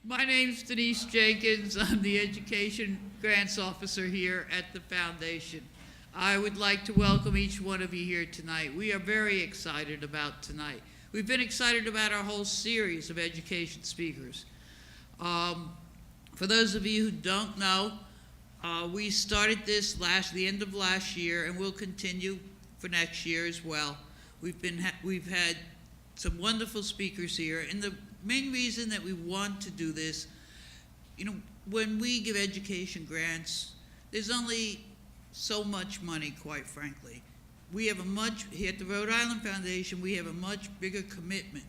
My name's Denise Jenkins. I'm the Education Grants Officer here at the Foundation. I would like to welcome each one of you here tonight. We are very excited about tonight. We've been excited about our whole series of education speakers. For those of you who don't know, we started this the end of last year, and we'll continue for next year as well. We've had some wonderful speakers here, and the main reason that we want to do this, when we give education grants, there's only so much money, quite frankly. Here at the Rhode Island Foundation, we have a much bigger commitment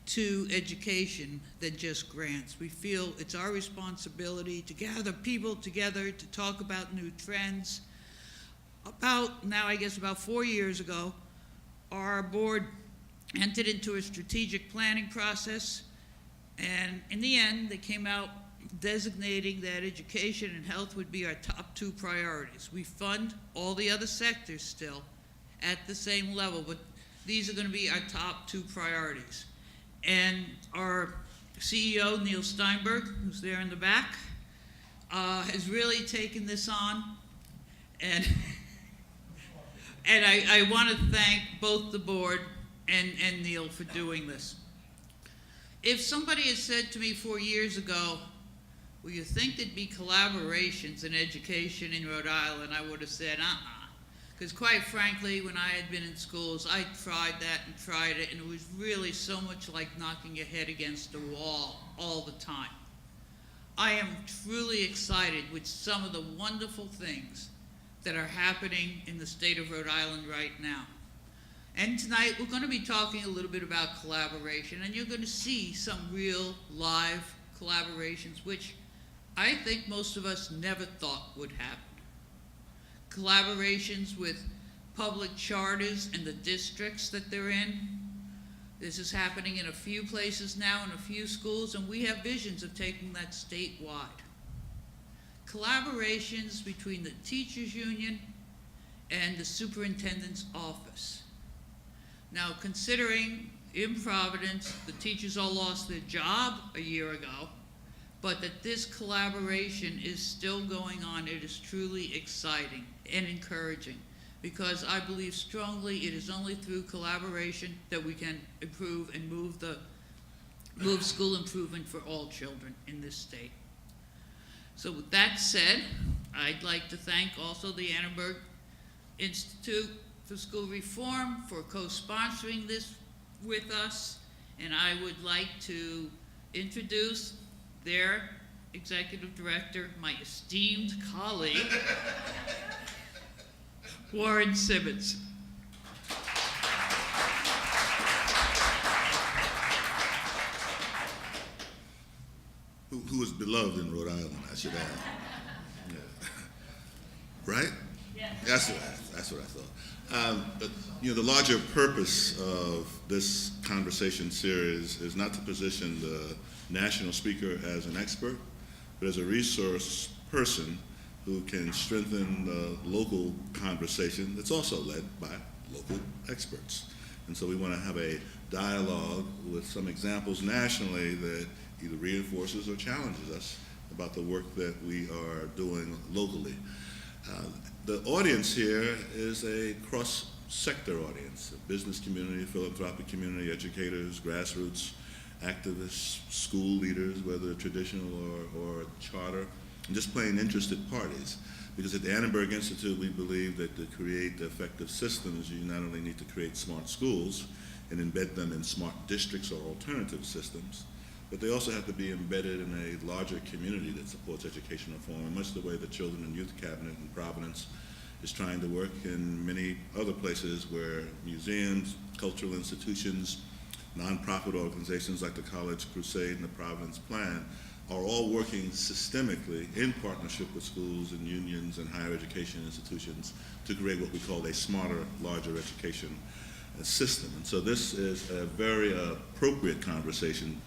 to education than just grants. We feel it's our responsibility to gather people together to talk about new trends. About 4 years ago, our board entered into a strategic planning process, and in the end, they came out designating that education and health would be our top two priorities. We fund all the other sectors still at the same level, but these are going to be our top two priorities. And our CEO, Neil Steinberg, who's there in the back, has really taken this on, and I want to thank both the board and Neil for doing this. If somebody had said to me 4 years ago, well, you think there'd be collaborations in education in Rhode Island, I would have said, Because quite frankly, when I had been in schools, I tried that and tried it, and it was really so much like knocking your head against a wall all the time. I am truly excited with some of the wonderful things that are happening in the state of Rhode Island right now. And tonight, we're going to be talking a little bit about collaboration, and you're going to see some real live collaborations, which I think most of us never thought would happen. Collaborations with public charters and the districts that they're in. This is happening in a few places now, in a few schools, and we have visions of taking that statewide. Collaborations between the teachers' union and the superintendent's office. Now, considering in Providence, the teachers all lost their job a year ago, but that this collaboration is still going on, it is truly exciting and encouraging, because I believe strongly it is only through collaboration that we can improve and move school improvement for all children in this state. So with that said, I'd like to thank also the Annenberg Institute for School Reform for co-sponsoring this with us, and I would like to introduce their executive director, my esteemed colleague, Warren Simmons. Who is beloved in Rhode Island, I should add. Yeah. Right? Yes. That's what I thought. But the larger purpose of this conversation series is not to position the national speaker as an expert, but as a resource person who can strengthen the local conversation that's also led by local experts. And so we want to have a dialogue with some examples nationally that either reinforces or challenges us about the work that we are doing locally. The audience here is a cross-sector audience, a business community, philanthropic community, educators, grassroots, activists, school leaders, whether traditional or charter, and just plain interested parties. Because at the Annenberg Institute, we believe that to create effective systems, you not only need to create smart schools and embed them in smart districts or alternative systems, but they also have to be embedded in a larger community that supports education reform, much the way the Children and Youth Cabinet in Providence is trying to work in many other places where museums, cultural institutions, nonprofit organizations like the College Crusade and the Providence Plan are all working systemically in partnership with schools and unions and higher education institutions to create what we call a smarter, larger education system. And so this is a very appropriate conversation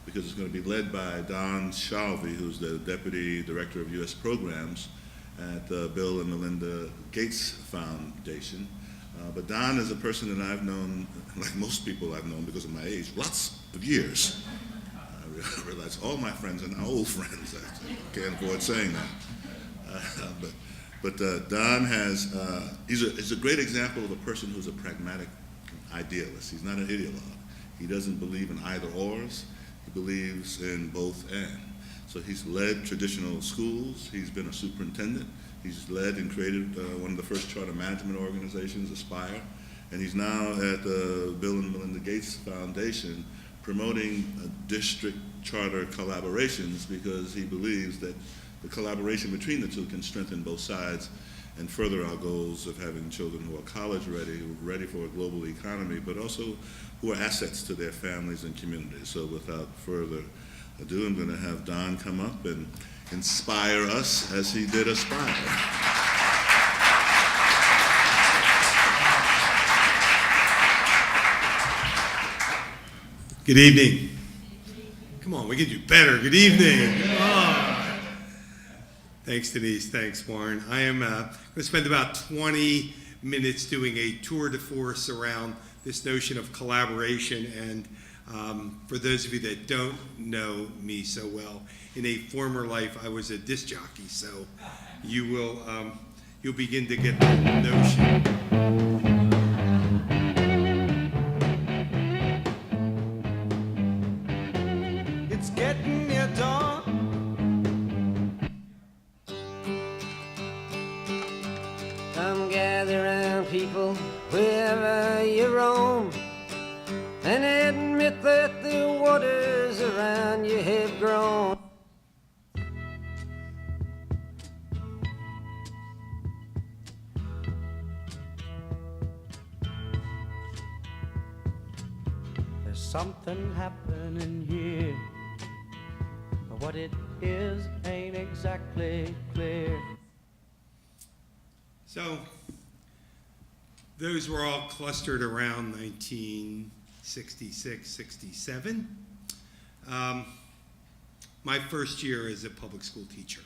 because it's going to be led by Don Shalvey, who's the Deputy Director of U.S. Programs at the Bill and Melinda Gates Foundation. But Don is a person that I've known, like most people I've known because of my age, lots of years. realize all my friends are now old friends. I can't avoid saying that. But Don he's a great example of a person who's a pragmatic idealist. He's not an ideologue. He doesn't believe in either ors. He believes in both and. So he's led traditional schools. He's been a superintendent. He's led and created one of the first charter management organizations, Aspire. And he's now at the Bill and Melinda Gates Foundation promoting district charter collaborations because he believes that the collaboration between the two can strengthen both sides and further our goals of having children who are college ready, who are ready for a global economy, but also who are assets to their families and communities. So without further ado, I'm going to have Don come up and inspire us as he did Aspire. Good evening. Come on, we can do better. Good evening. Oh. Thanks, Denise. Thanks, Warren. I am going to spend about 20 minutes doing a tour de force around this notion of collaboration. And for those of you that don't know me so well, in a former life, I was a disc jockey. So you'll begin to get the notion. Getting near dawn. Come gather round, people, wherever you roam, and admit that the waters around you have grown. There's something happening here. What it is ain't exactly clear. So, those were all clustered around 1966, 67. My first year as a public school teacher.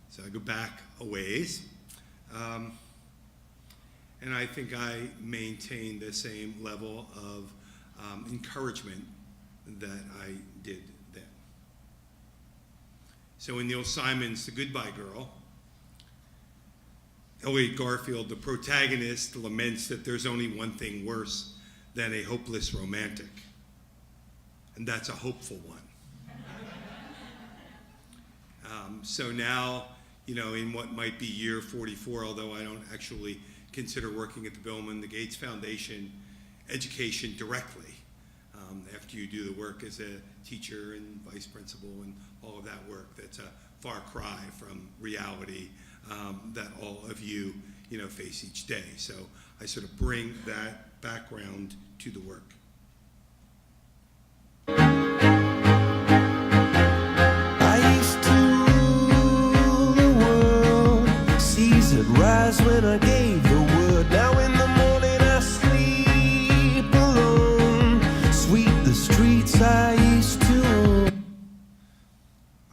So I go back a ways. And I think I maintained the same level of encouragement that I did then. So in Neil Simon's The Goodbye Girl, Elliot Garfield, the protagonist, laments that there's only one thing worse than a hopeless romantic, and that's a hopeful one. So now, in what might be year 44, although I don't actually consider working at the Bill and Melinda Gates Foundation education directly, after you do the work as a teacher and vice principal and all of that work, that's a far cry from reality that all of you, face each day. So I sort of bring that background to the work. I used to rule the world, seas would rise when I gave the word. Now in the morning I sleep alone, sweep the streets I used to.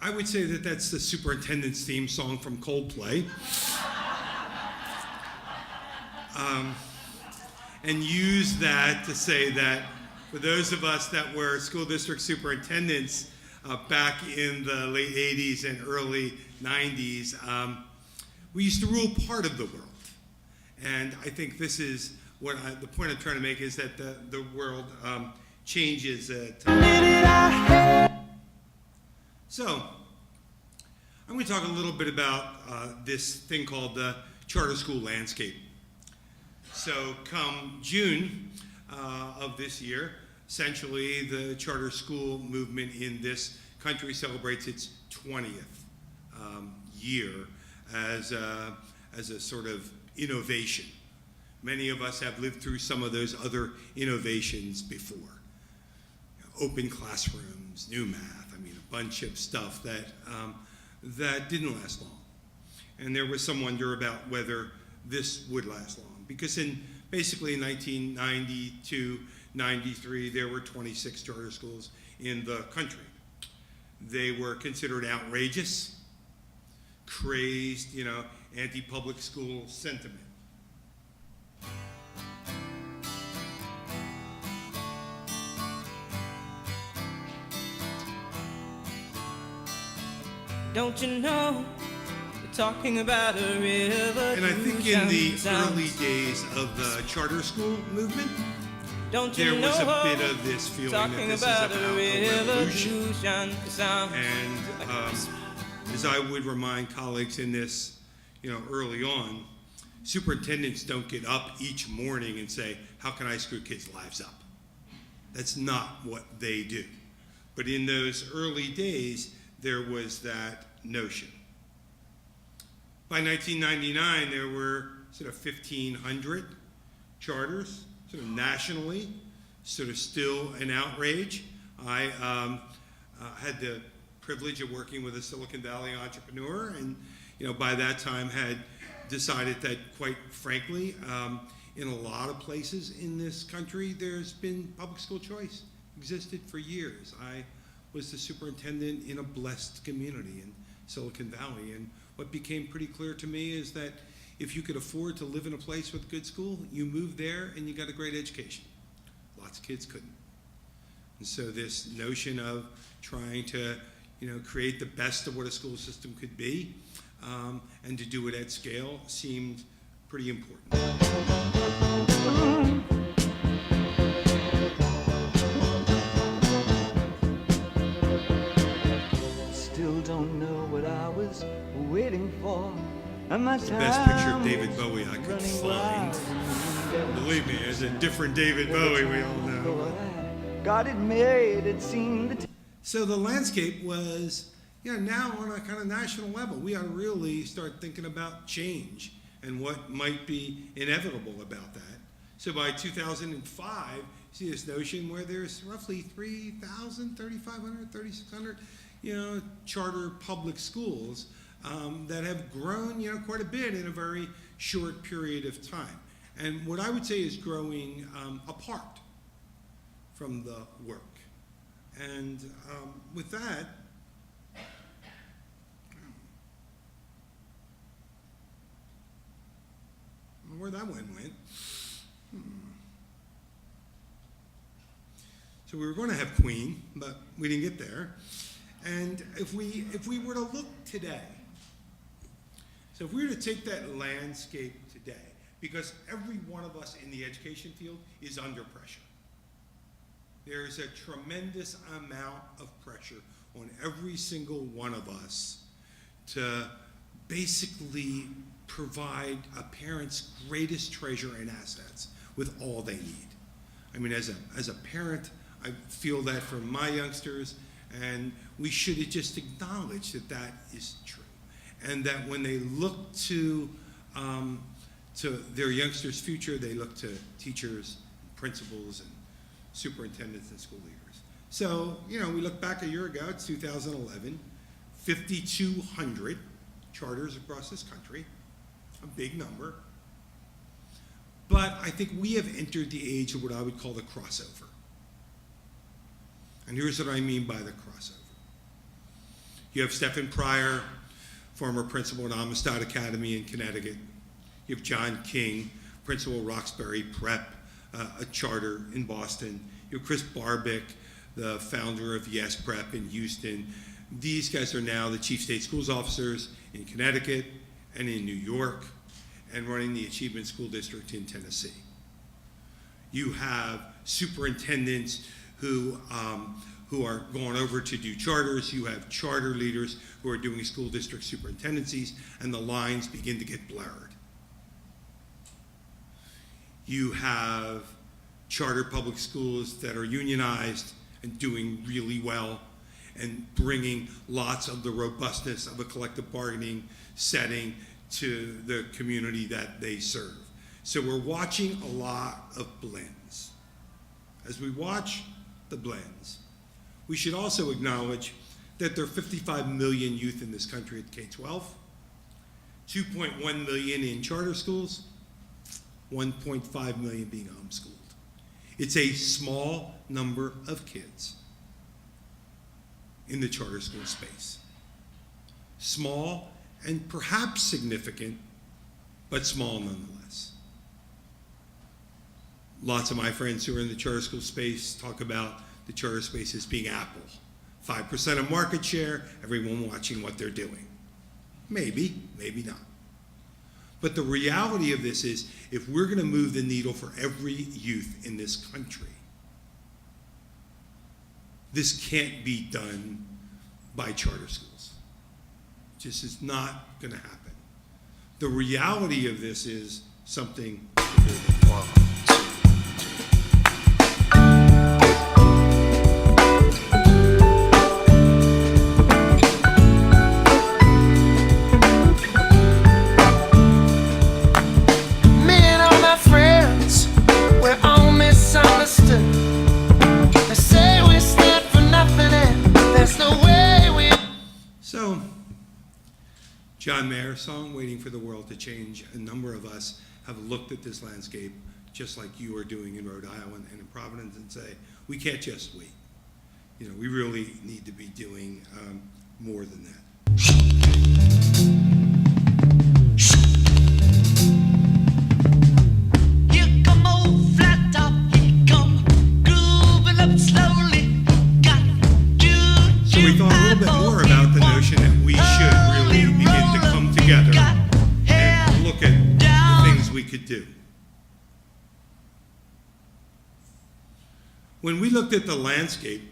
I would say that that's the superintendent's theme song from Coldplay. And use that to say that for those of us that were school district superintendents back in the late 80s and early 90s, we used to rule part of the world. And I think this is what the point I'm trying to make is that the world changes at times. So, I'm going to talk a little bit about this thing called the charter school landscape. So come June of this year, essentially the charter school movement in this country celebrates its 20th year as a sort of innovation. Many of us have lived through some of those other innovations before. Open classrooms, new math, a bunch of stuff that didn't last long. And there was some wonder about whether this would last long. Because in basically 1992, 93, there were 26 charter schools in the country. They were considered outrageous, crazed, anti-public school sentiment. Don't you know we're talking about a river? And I think in the early days of the charter school movement, there was a bit of this feeling that this is about a revolution. And as I would remind colleagues in this, early on, superintendents don't get up each morning and say, how can I screw kids' lives up? That's not what they do. But in those early days, there was that notion. By 1999, there were sort of 1,500 charters, sort of nationally, sort of still an outrage. I had the privilege of working with a Silicon Valley entrepreneur, and by that time had decided that, quite frankly, in a lot of places in this country, there's been public school choice, existed for years. I was the superintendent in a blessed community in Silicon Valley, and what became pretty clear to me is that if you could afford to live in a place with a good school, you moved there and you got a great education. Lots of kids couldn't. And so this notion of trying to, create the best of what a school system could be, and to do it at scale seemed pretty important. Still don't know what I was waiting for. And my It's the best picture of David Bowie I could find. Believe me, there's a different David Bowie, we all know. Got it made, it seemed. So the landscape was, now on a kind of national level, we ought to really start thinking about change and what might be inevitable about that. So by 2005, you see this notion where there's roughly 3,000, 3,500, 3,600, charter public schools that have grown, quite a bit in a very short period of time. And what I would say is growing apart from the work. And with that, where that one went. So we were going to have Queen, but we didn't get there. And if we were to look today, so if we were to take that landscape today, because every one of us in the education field is under pressure. There is a tremendous amount of pressure on every single one of us to basically provide a parent's greatest treasure and assets with all they need. I mean, as a parent, I feel that for my youngsters, and we should just acknowledge that that is true. And that when they look to their youngsters' future, they look to teachers, principals, and superintendents and school leaders. So, we look back a year ago, it's 2011, 5,200 charters across this country, a big number. But I think we have entered the age of what I would call the crossover. And here's what I mean by the crossover. You have Stephen Pryor, former principal at Amistad Academy in Connecticut. You have John King, principal Roxbury Prep, a charter in Boston. You have Chris Barbick, the founder of Yes Prep in Houston. These guys are now the chief state schools officers in Connecticut and in New York, and running the Achievement School District in Tennessee. You have superintendents who are going over to do charters. You have charter leaders who are doing school district superintendencies, and the lines begin to get blurred. You have charter public schools that are unionized and doing really well and bringing lots of the robustness of a collective bargaining setting to the community that they serve. So we're watching a lot of blends. As we watch the blends, we should also acknowledge that there are 55 million youth in this country at K-12, 2.1 million in charter schools, 1.5 million being homeschooled. It's a small number of kids in the charter school space. Small and perhaps significant, but small nonetheless. Lots of my friends who are in the charter school space talk about the charter space as being Apple, 5% of market share, everyone watching what they're doing. Maybe, maybe not. But the reality of this is, if we're going to move the needle for every youth in this country, this can't be done by charter schools. It just is not going to happen. The reality of this is something. So, John Mayer's song, Waiting for the World to Change, a number of us have looked at this landscape just like you are doing in Rhode Island and in Providence and say, we can't just wait. You know, we really need to be doing more than that. Here come old flat top, he come grooving up slowly. Got So we thought a little bit more about the notion that we should really begin to come together and look at the things we could do. When we looked at the landscape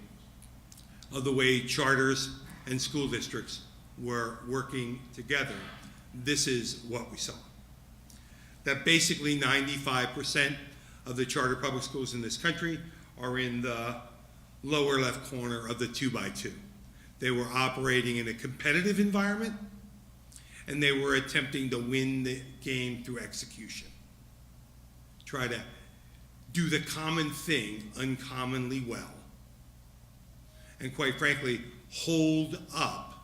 of the way charters and school districts were working together, this is what we saw. That basically 95% of the charter public schools in this country are in the lower left corner of the 2x2. They were operating in a competitive environment, and they were attempting to win the game through execution. Try to do the common thing uncommonly well. And quite frankly, hold up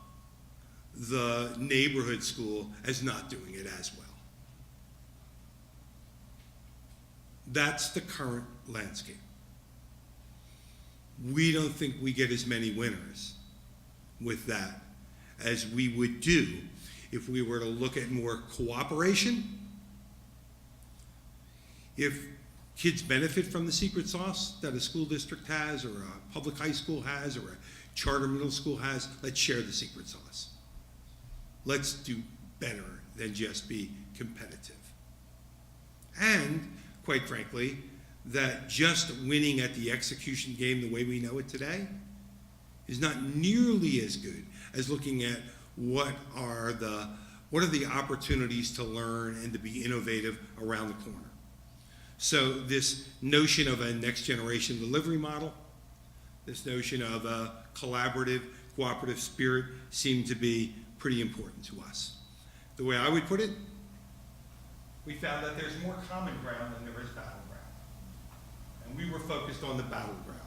the neighborhood school as not doing it as well. That's the current landscape. We don't think we get as many winners with that as we would do if we were to look at more cooperation. If kids benefit from the secret sauce that a school district has, or a public high school has, or a charter middle school has, let's share the secret sauce. Let's do better than just be competitive. And, quite frankly, that just winning at the execution game the way we know it today is not nearly as good as looking at what are the opportunities to learn and to be innovative around the corner. So this notion of a next generation delivery model, this notion of a collaborative, cooperative spirit seemed to be pretty important to us. The way I would put it, we found that there's more common ground than there is battleground. And we were focused on the battleground.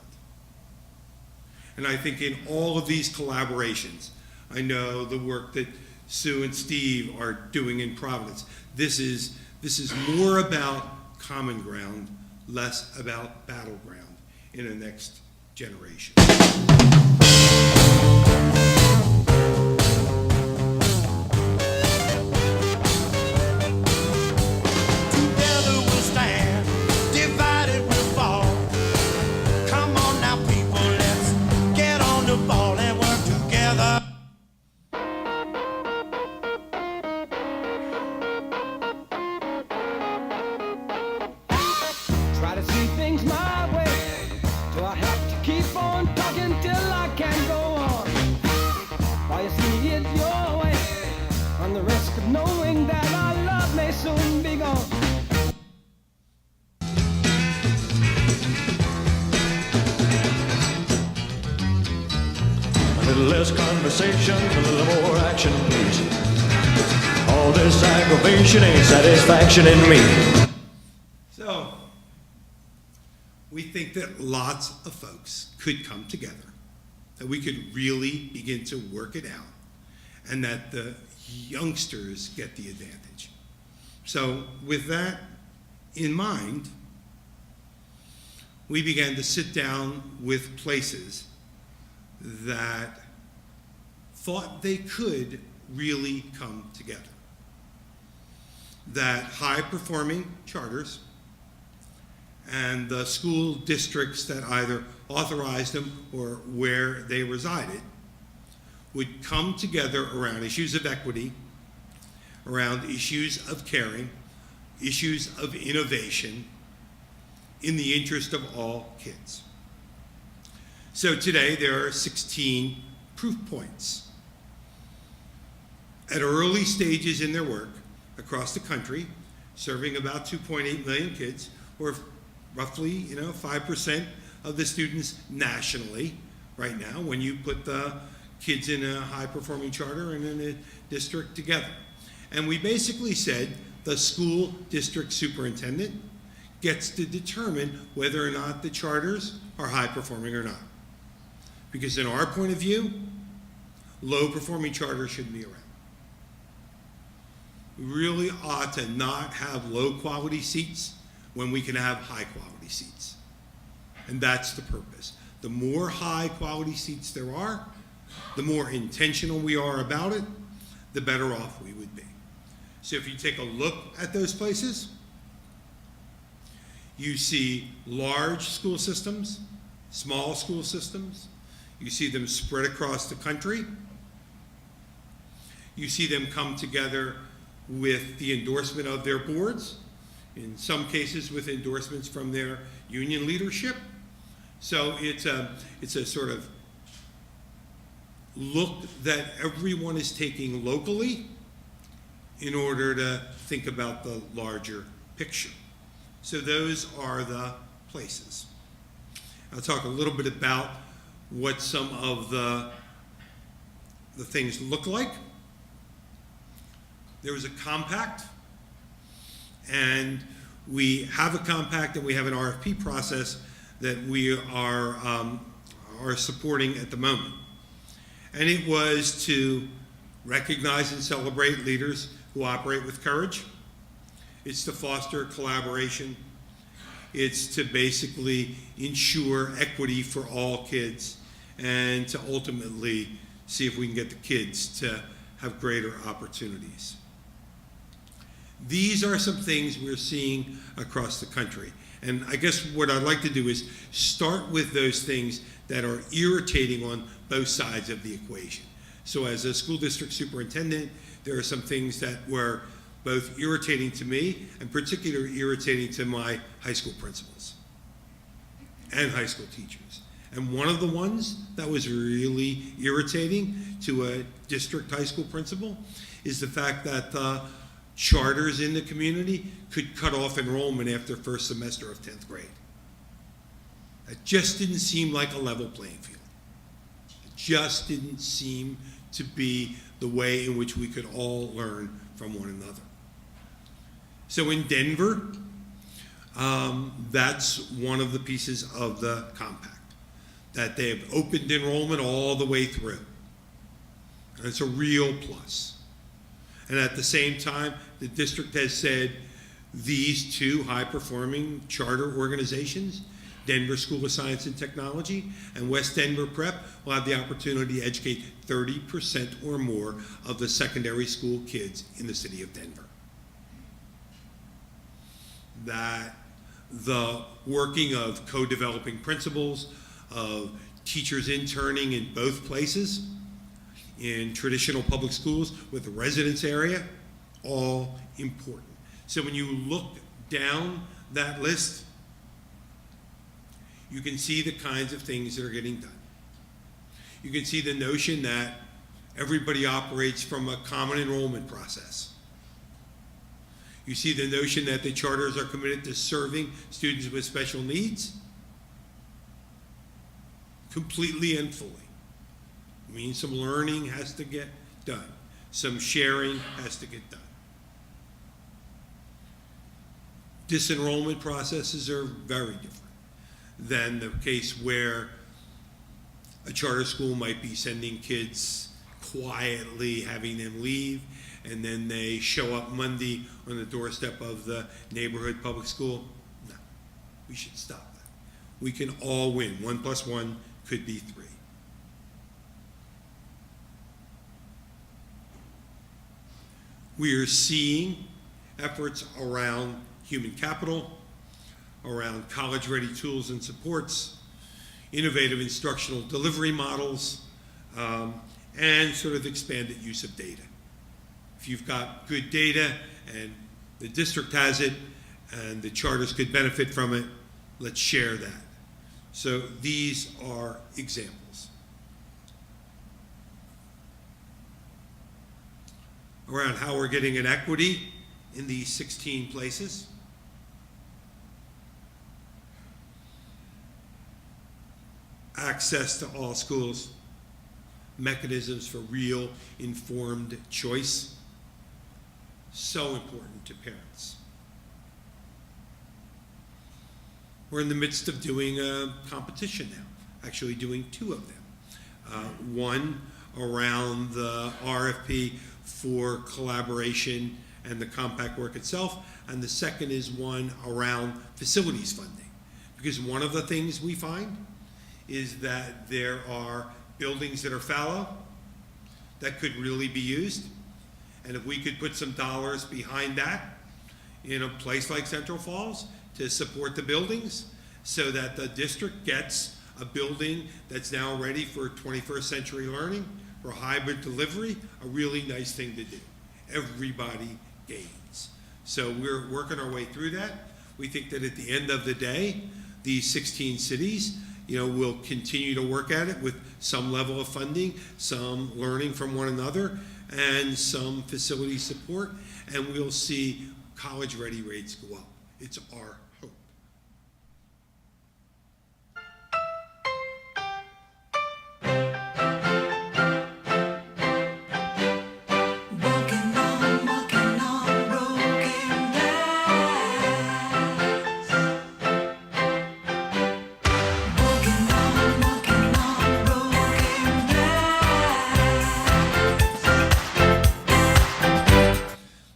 And I think in all of these collaborations, I know the work that Sue and Steve are doing in Providence, this is more about common ground, less about battleground in the next generation. together we'll stand, divided we'll fall. Come on now, people, let's get on the ball and work together. Try to see things my way. Do I have to keep on talking till I can go on? While you see it your way, on the risk of knowing that our love may soon be gone. A little less conversation, a little more action, please. All this aggravation ain't satisfaction in me. So, we think that lots of folks could come together, that we could really begin to work it out, and that the youngsters get the advantage. So, with that in mind, we began to sit down with places that thought they could really come together. That high-performing charters and the school districts that either authorized them or where they resided, would come together around issues of equity, around issues of caring, issues of innovation, in the interest of all kids. So today there are 16 proof points. At early stages in their work across the country, serving about 2.8 million kids, or roughly 5% of the students nationally right now when you put the kids in a high-performing charter and in a district together. And we basically said the school district superintendent gets to determine whether or not the charters are high-performing or not. Because in our point of view, low-performing charters shouldn't be around. We really ought to not have low-quality seats when we can have high-quality seats. And that's the purpose. The more high-quality seats there are, the more intentional we are about it, the better off we would be. So if you take a look at those places, you see large school systems, small school systems. You see them spread across the country. You see them come together with the endorsement of their boards, in some cases with endorsements from their union leadership. So it's a sort of look that everyone is taking locally in order to think about the larger picture. So those are the places. I'll talk a little bit about what some of the things look like. There was a compact, and we have a compact and we have an RFP process that we are supporting at the moment. And it was to recognize and celebrate leaders who operate with courage. It's to foster collaboration. It's to basically ensure equity for all kids and to ultimately see if we can get the kids to have greater opportunities. These are some things we're seeing across the country. And I guess what I'd like to do is start with those things that are irritating on both sides of the equation. So as a school district superintendent, there are some things that were both irritating to me and particularly irritating to my high school principals and high school teachers. And one of the ones that was really irritating to a district high school principal is the fact that the charters in the community could cut off enrollment after first semester of 10th grade. It just didn't seem like a level playing field. It just didn't seem to be the way in which we could all learn from one another. So in Denver, that's one of the pieces of the compact, that they have opened enrollment all the way through. And it's a real plus. And at the same time, the district has said these two high-performing charter organizations, Denver School of Science and Technology and West Denver Prep, will have the opportunity to educate 30% or more of the secondary school kids in the city of Denver. That the working of co-developing principals, of teachers interning in both places, in traditional public schools with the residence area, all important. So when you look down that list, you can see the kinds of things that are getting done. You can see the notion that everybody operates from a common enrollment process. You see the notion that the charters are committed to serving students with special needs completely and fully. It means some learning has to get done. Some sharing has to get done. Disenrollment processes are very different than the case where a charter school might be sending kids quietly, having them leave, and then they show up Monday on the doorstep of the neighborhood public school. No, we should stop that. We can all win. 1 + 1 could be 3. We are seeing efforts around human capital, around college-ready tools and supports, innovative instructional delivery models, and sort of expanded use of data. If you've got good data and the district has it and the charters could benefit from it, let's share that. So these are examples. Around how we're getting an equity in these 16 places. Access to all schools, mechanisms for real informed choice, so important to parents. We're in the midst of doing a competition now, actually doing 2 of them. One around the RFP for collaboration and the compact work itself, and the second is one around facilities funding. Because one of the things we find is that there are buildings that are fallow that could really be used. And if we could put some dollars behind that in a place like Central Falls to support the buildings so that the district gets a building that's now ready for 21st century learning, for hybrid delivery, a really nice thing to do. Everybody gains. So we're working our way through that. We think that at the end of the day, these 16 cities, will continue to work at it with some level of funding, some learning from one another, and some facility support, and we'll see college-ready rates go up. It's our hope. Walking on broken glass. Walking on broken glass.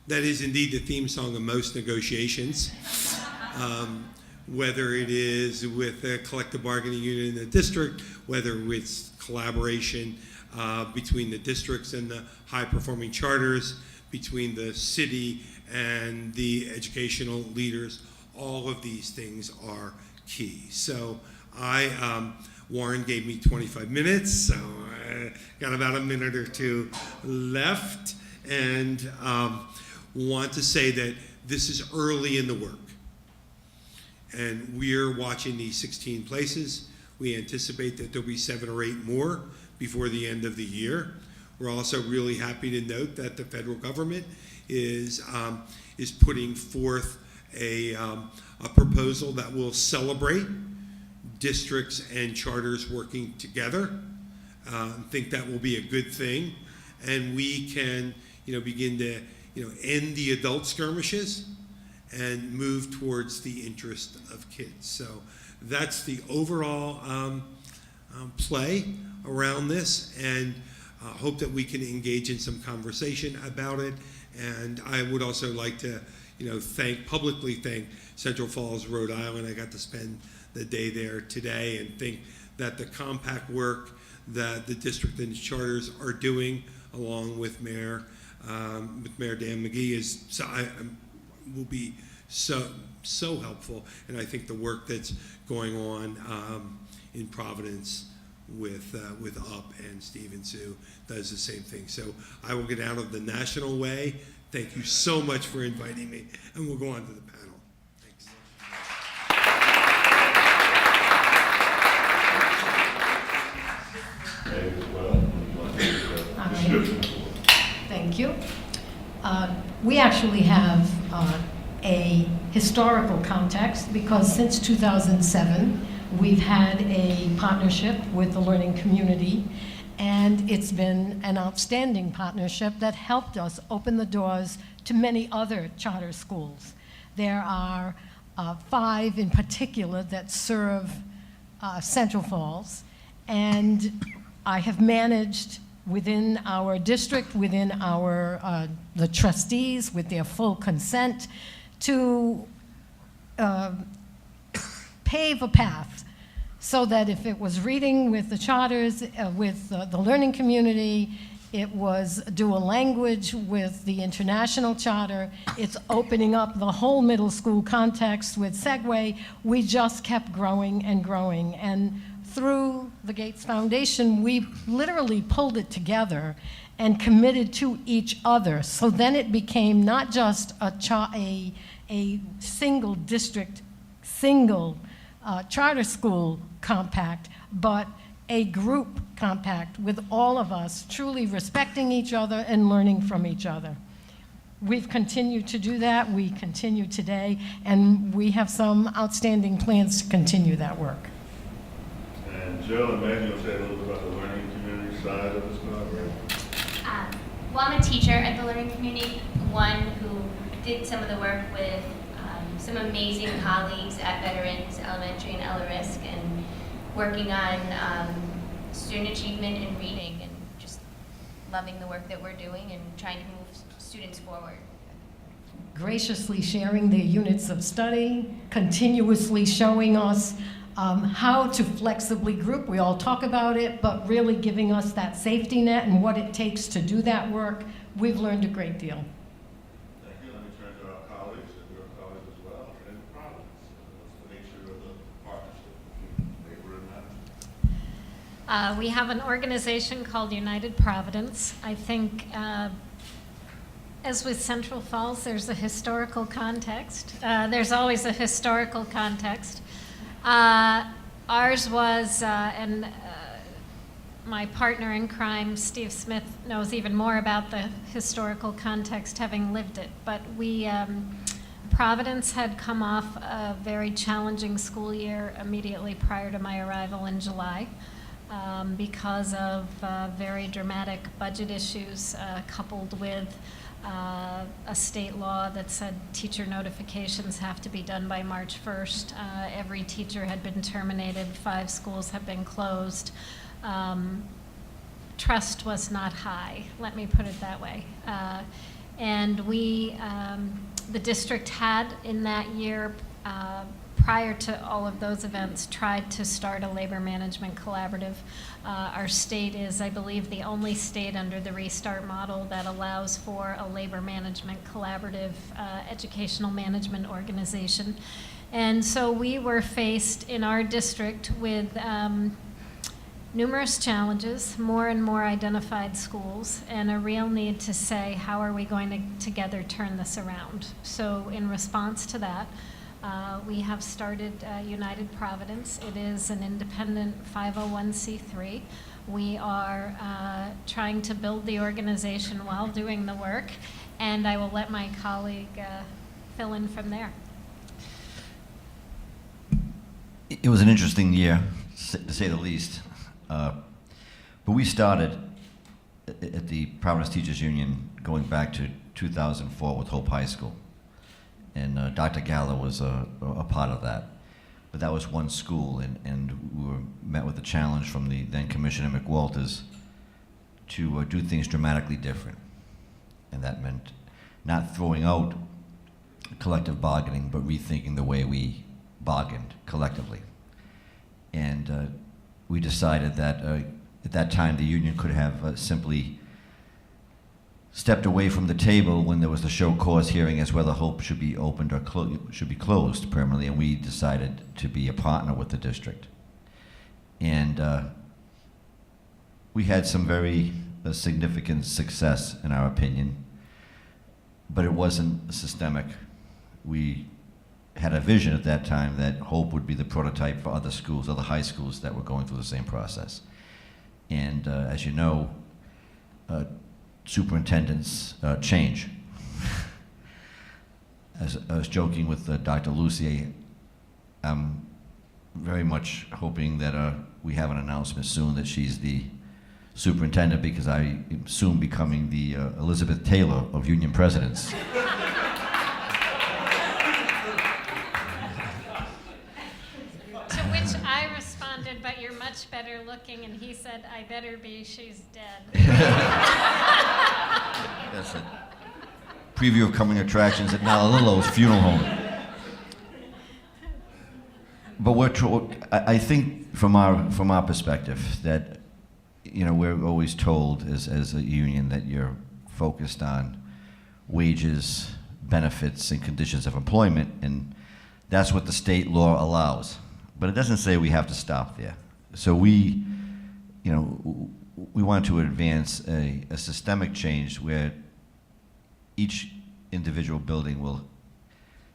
That is indeed the theme song of most negotiations. Whether it is with a collective bargaining unit in the district, whether it's collaboration between the districts and the high-performing charters, between the city and the educational leaders, all of these things are key. So Warren gave me 25 minutes, so I got about a minute or 2 left, and want to say that this is early in the work. And we're watching these 16 places. We anticipate that there'll be 7 or 8 more before the end of the year. We're also really happy to note that the federal government is putting forth a proposal that will celebrate districts and charters working together. I think that will be a good thing, and we can, begin to, end the adult skirmishes and move towards the interest of kids. So that's the overall play around this, and hope that we can engage in some conversation about it. And I would also like to, publicly thank Central Falls, Rhode Island. I got to spend the day there today, and think that the compact work that the district and charters are doing, along with Mayor Dan McGee, will be so helpful. And I think the work that's going on in Providence with UP and Steve and Sue does the same thing. So I will get out of the national way. Thank you so much for inviting me, and we'll go on to the panel. Thanks. Thank you. We actually have a historical context, because since 2007, we've had a partnership with the learning community, and it's been an outstanding partnership that helped us open the doors to many other charter schools. There are 5 in particular that serve Central Falls, and I have managed within our district, within our the trustees, with their full consent, to pave a path so that if it was reading with the charters, with the learning community, it was dual language with the international charter, it's opening up the whole middle school context with Segway. We just kept growing and growing. And through the Gates Foundation, we literally pulled it together and committed to each other. So then it became not just a single district, single charter school compact, but a group compact with all of us truly respecting each other and learning from each other. We've continued to do that. We continue today, and we have some outstanding plans to continue that work. And Jill and Maggie will say a little bit about the learning community side of this program. Well, I'm a teacher at the Learning Community, one who did some of the work with some amazing colleagues at Veterans Elementary and Ella-Risk, and working on student achievement in reading, and just loving the work that we're doing and trying to move students forward. Graciously sharing their units of study, continuously showing us how to flexibly group. We all talk about it, but really giving us that safety net and what it takes to do that work. We've learned a great deal. Thank you. Let me turn to our colleagues, and your colleagues as well, in Providence. What's the nature of the partnership between labor and management? We have an organization called United Providence. I think, as with Central Falls, there's a historical context. There's always a historical context. Ours was, and my partner in crime, Steve Smith, knows even more about the historical context, having lived it. But Providence had come off a very challenging school year immediately prior to my arrival in July. Because of very dramatic budget issues coupled with a state law that said teacher notifications have to be done by March 1st. Every teacher had been terminated, 5 schools have been closed. Trust was not high, let me put it that way. And the district had in that year, prior to all of those events, tried to start a labor management collaborative. Our state is, I believe, the only state under the Restart model that allows for a labor management collaborative educational management organization. And so we were faced in our district with numerous challenges, more and more identified schools, and a real need to say, how are we going to together turn this around? So in response to that, we have started United Providence. It is an independent 501c3. We are trying to build the organization while doing the work, and I will let my colleague fill in from there. It was an interesting year, to say the least. But we started at the Providence Teachers Union going back to 2004 with Hope High School. And Dr. Gallo was a part of that. But that was one school, and we were met with a challenge from the then Commissioner McWalters to do things dramatically different. And that meant not throwing out collective bargaining, but rethinking the way we bargained collectively. And we decided that at that time the union could have simply stepped away from the table when there was the show cause hearing as whether Hope should be opened or should be closed permanently, and we decided to be a partner with the district. And we had some very significant success, in our opinion, but it wasn't systemic. We had a vision at that time that Hope would be the prototype for other schools, other high schools that were going through the same process. And as you know, superintendents change. As I was joking with Dr. Lucier, I'm very much hoping that we have an announcement soon that she's the superintendent, because I am soon becoming the Elizabeth Taylor of union presidents. To which I responded, but you're much better looking, and he said, I better be, she's dead. That's it. Preview of coming attractions at Nalalillo's funeral home. But I think from our perspective that, you know, we're always told as a union that you're focused on wages, benefits, and conditions of employment, and that's what the state law allows. But it doesn't say we have to stop there. So we, you know, we want to advance a systemic change where each individual building will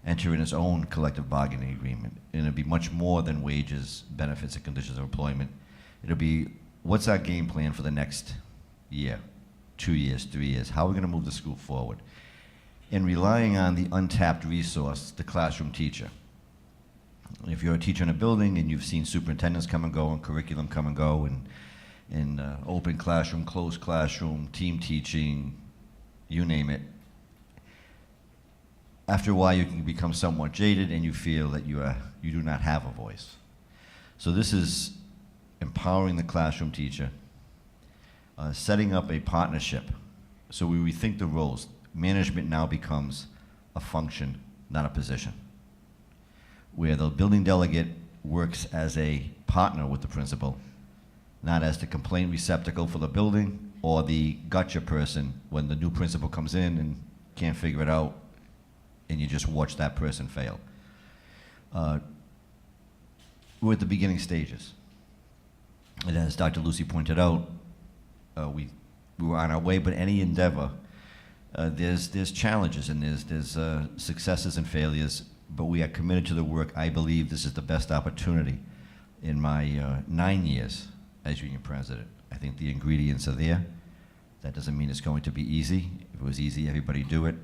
enter in its own collective bargaining agreement. And it'll be much more than wages, benefits, and conditions of employment. It'll be, what's our game plan for the next year, 2 years, 3 years? How are we going to move the school forward? And relying on the untapped resource, the classroom teacher. If you're a teacher in a building and you've seen superintendents come and go and curriculum come and go and open classroom, closed classroom, team teaching, you name it, after a while you can become somewhat jaded and you feel that you do not have a voice. So this is empowering the classroom teacher, setting up a partnership. So we rethink the roles. Management now becomes a function, not a position, where the building delegate works as a partner with the principal, not as the complaint receptacle for the building or the gotcha person when the new principal comes in and can't figure it out and you just watch that person fail. We're at the beginning stages. And as Dr. Lucy pointed out, we were on our way, but any endeavor, there's challenges and there's successes and failures, but we are committed to the work. I believe this is the best opportunity in my 9 years as union president. I think the ingredients are there. That doesn't mean it's going to be easy. If it was easy, everybody do it.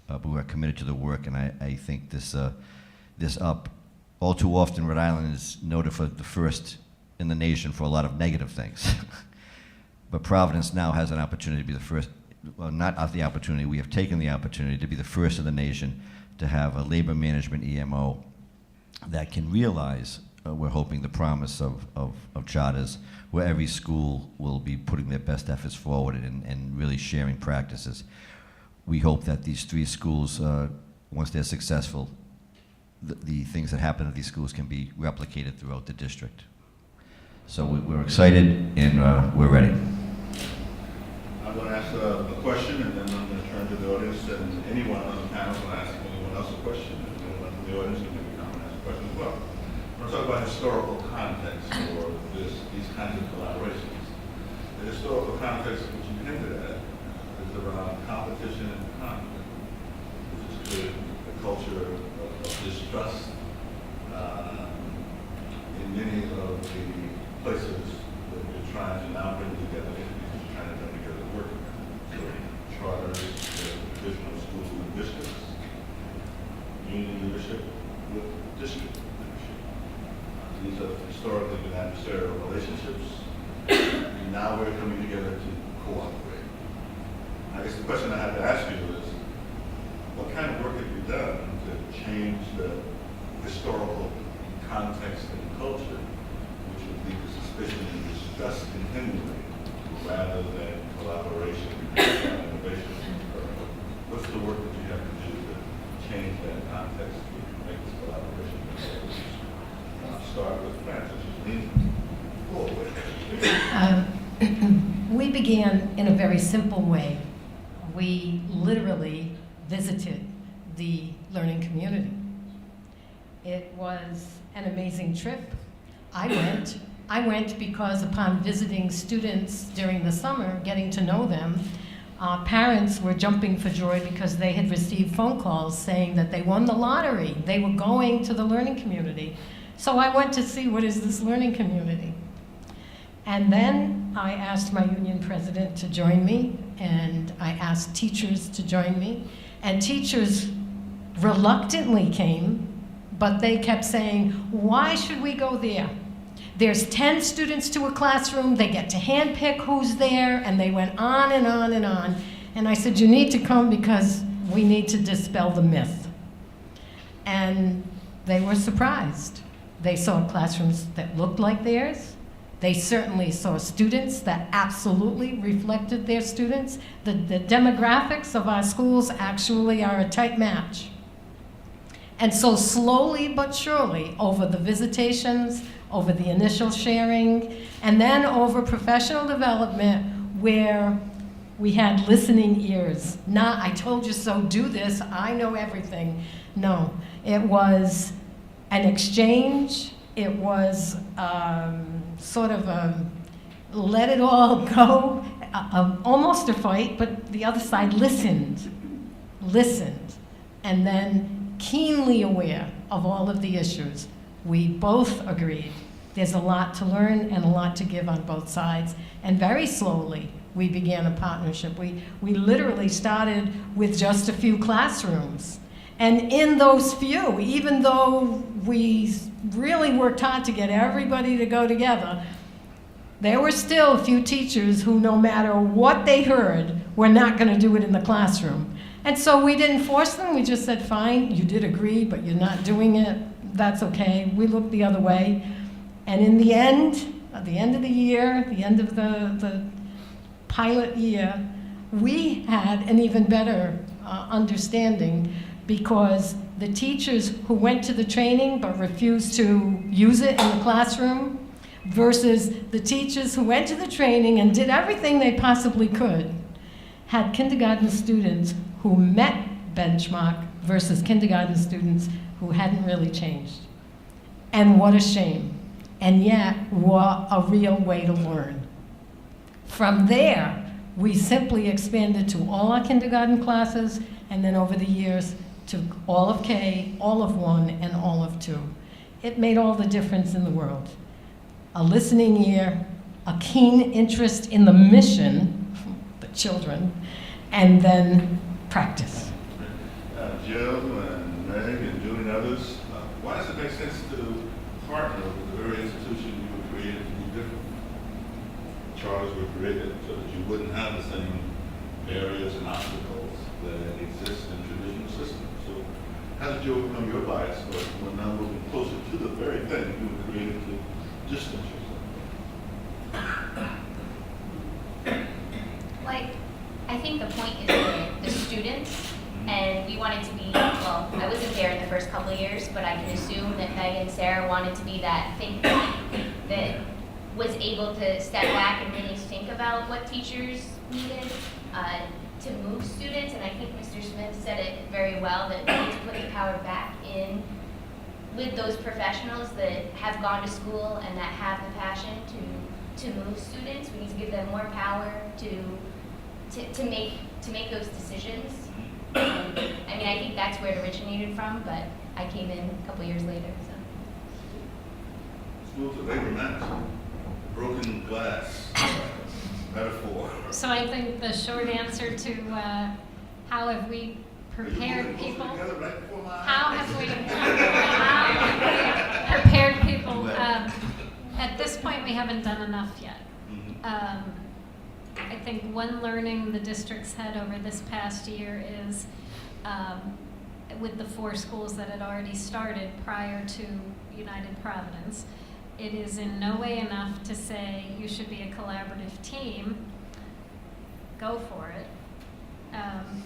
But we are committed to the work, and I think this up. All too often, Rhode Island is noted for the first in the nation for a lot of negative things. But Providence now has an opportunity to be the first, well, not the opportunity, we have taken the opportunity to be the first in the nation to have a labor management EMO that can realize, we're hoping, the promise of charters, where every school will be putting their best efforts forward and really sharing practices. We hope that these 3 schools, once they're successful, the things that happen at these schools can be replicated throughout the district. So we're excited and we're ready. I'm going to ask a question, and then I'm going to turn to the audience, and anyone on the panel will ask anyone else a question, and anyone from the audience can maybe come and ask a question as well. We're going to talk about historical context for these kinds of collaborations. The historical context, which you hinted at, is around competition and conflict, which has created a culture of distrust in many of the places that we're trying to now bring together, entities trying to bring together work. So charters, divisional schools and districts, union leadership with district leadership. These have historically been adversarial relationships, and now we're coming together to cooperate. I guess the question I have to ask you is, what kind of work have you done to change the historical context and culture, which would lead to suspicion and distrust continually, rather than collaboration and innovation? What's the work that you have to do to change that context to make this collaboration? I'll start with Francis. We began in a very simple way. We literally visited the learning community. It was an amazing trip. I went because upon visiting students during the summer, getting to know them, parents were jumping for joy because they had received phone calls saying that they won the lottery. They were going to the learning community. So I went to see, what is this learning community? And then I asked my union president to join me, and I asked teachers to join me. And teachers reluctantly came, but they kept saying, why should we go there? There's 10 students to a classroom, they get to handpick who's there, and they went on and on and on. And I said, you need to come because we need to dispel the myth. And they were surprised. They saw classrooms that looked like theirs. They certainly saw students that absolutely reflected their students. The demographics of our schools actually are a tight match. And so slowly but surely, over the visitations, over the initial sharing, and then over professional development, where we had listening ears. Not, I told you so, do this, I know everything. No, it was an exchange, it was sort of let it all go, almost a fight, but the other side listened, and then keenly aware of all of the issues. We both agreed there's a lot to learn and a lot to give on both sides, and very slowly we began a partnership. We literally started with just a few classrooms. And in those few, even though we really worked hard to get everybody to go together, there were still a few teachers who, no matter what they heard, were not going to do it in the classroom. And so we didn't force them. We just said, fine, you did agree, but you're not doing it. That's okay. We looked the other way. And in the end, at the end of the year, the end of the pilot year, we had an even better understanding, because the teachers who went to the training but refused to use it in the classroom versus the teachers who went to the training and did everything they possibly could had kindergarten students who met benchmark versus kindergarten students who hadn't really changed. And what a shame. And yet, what a real way to learn. From there, we simply expanded to all our kindergarten classes, and then over the years to all of K, all of 1, and all of 2. It made all the difference in the world. A listening ear, a keen interest in the mission, the children, and then practice. Jim and Meg and Julie and others, why does it make sense to partner with the very institution you were created to be different? Charters were created so that you wouldn't have the same barriers and obstacles that exist in traditional systems. So how did you overcome your bias, but we're now moving closer to the very thing you were created to distance yourself? Like, I think the point is the students, and we wanted to be, well, I wasn't there in the first couple of years, but I can assume that Meg and Sarah wanted to be that think tank that was able to step back and really think about what teachers needed to move students. And I think Mr. Smith said it very well, that we need to put the power back in with those professionals that have gone to school and that have the passion to move students. We need to give them more power to make those decisions. I mean, I think that's where it originated from, but I came in a couple years later. So. Let's move to labor management. Broken glass metaphor. So I think the short answer to how have we prepared people? How have we prepared people? At this point, we haven't done enough yet. I think one learning the district's had over this past year is with the 4 schools that had already started prior to United Providence, it is in no way enough to say you should be a collaborative team. Go for it.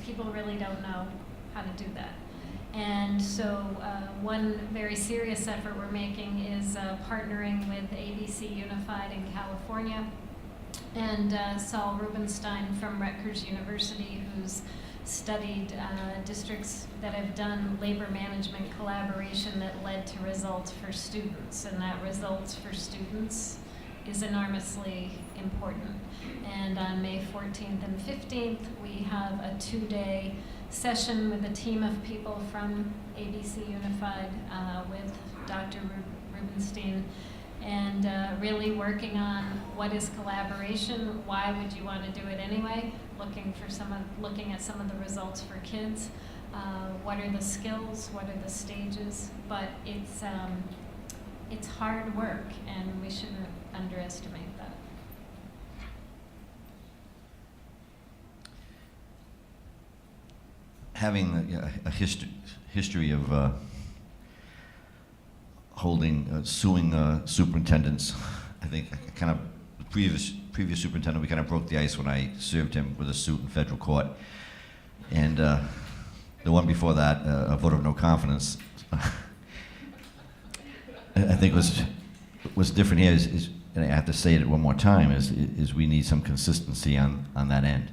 People really don't know how to do that. And so one very serious effort we're making is partnering with ABC Unified in California and Saul Rubenstein from Rutgers University, who's studied districts that have done labor management collaboration that led to results for students, and that results for students is enormously important. And on May 14th and 15th, we have a 2-day session with a team of people from ABC Unified with Dr. Rubenstein, and really working on what is collaboration, why would you want to do it anyway, looking at some of the results for kids, what are the skills, what are the stages, but it's hard work, and we shouldn't underestimate that. Having a history of suing superintendents, I think kind of the previous superintendent, we kind of broke the ice when I served him with a suit in federal court, and the one before that, a vote of no confidence. I think what's different here is, and I have to say it one more time, is we need some consistency on that end.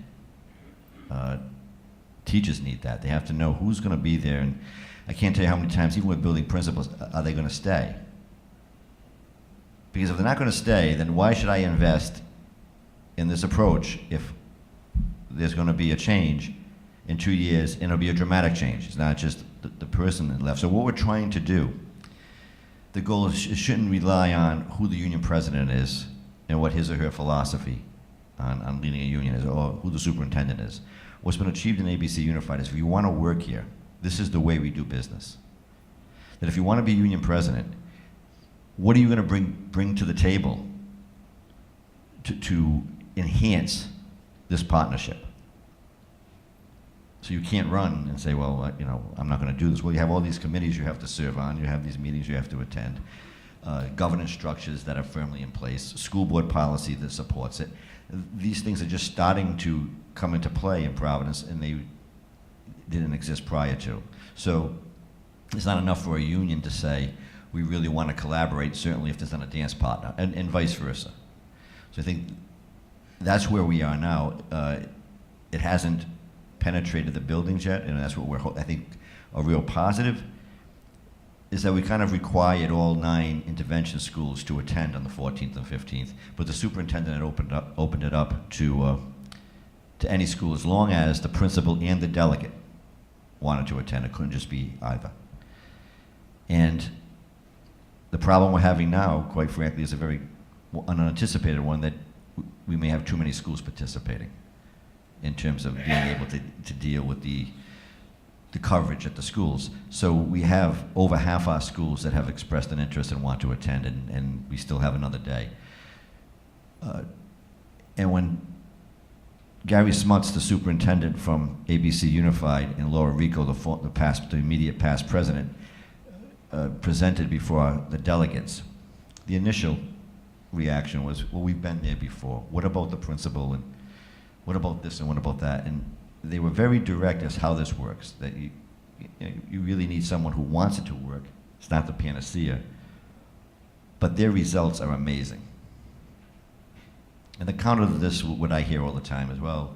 Teachers need that. They have to know who's going to be there, and I can't tell you how many times, even with building principals, are they going to stay? Because if they're not going to stay, then why should I invest in this approach if there's going to be a change in 2 years, and it'll be a dramatic change? It's not just the person that left. So what we're trying to do, the goal is, it shouldn't rely on who the union president is and what his or her philosophy on leading a union is, or who the superintendent is. What's been achieved in ABC Unified is, if you want to work here, this is the way we do business. That if you want to be union president, what are you going to bring to the table to enhance this partnership? So you can't run and say, well, I'm not going to do this. Well, you have all these committees you have to serve on. You have these meetings you have to attend. Governance structures that are firmly in place. School board policy that supports it. These things are just starting to come into play in Providence, and they didn't exist prior to. So it's not enough for a union to say, we really want to collaborate, certainly if there's not a dance partner, and vice versa. So I think that's where we are now. It hasn't penetrated the buildings yet, and that's what I think a real positive is that we kind of required all 9 intervention schools to attend on the 14th and 15th, but the superintendent had opened it up to any school, as long as the principal and the delegate wanted to attend. It couldn't just be either. And the problem we're having now, quite frankly, is a very unanticipated one, that we may have too many schools participating in terms of being able to deal with the coverage at the schools. So we have over half our schools that have expressed an interest and want to attend, and we still have another day. And when Gary Smuts, the superintendent from ABC Unified, and Laura Rico, the immediate past president, presented before the delegates, the initial reaction was, well, we've been there before. What about the principal, and what about this, and what about that? And they were very direct as how this works, that you really need someone who wants it to work. It's not the panacea, but their results are amazing. And the counter to this, what I hear all the time is, well,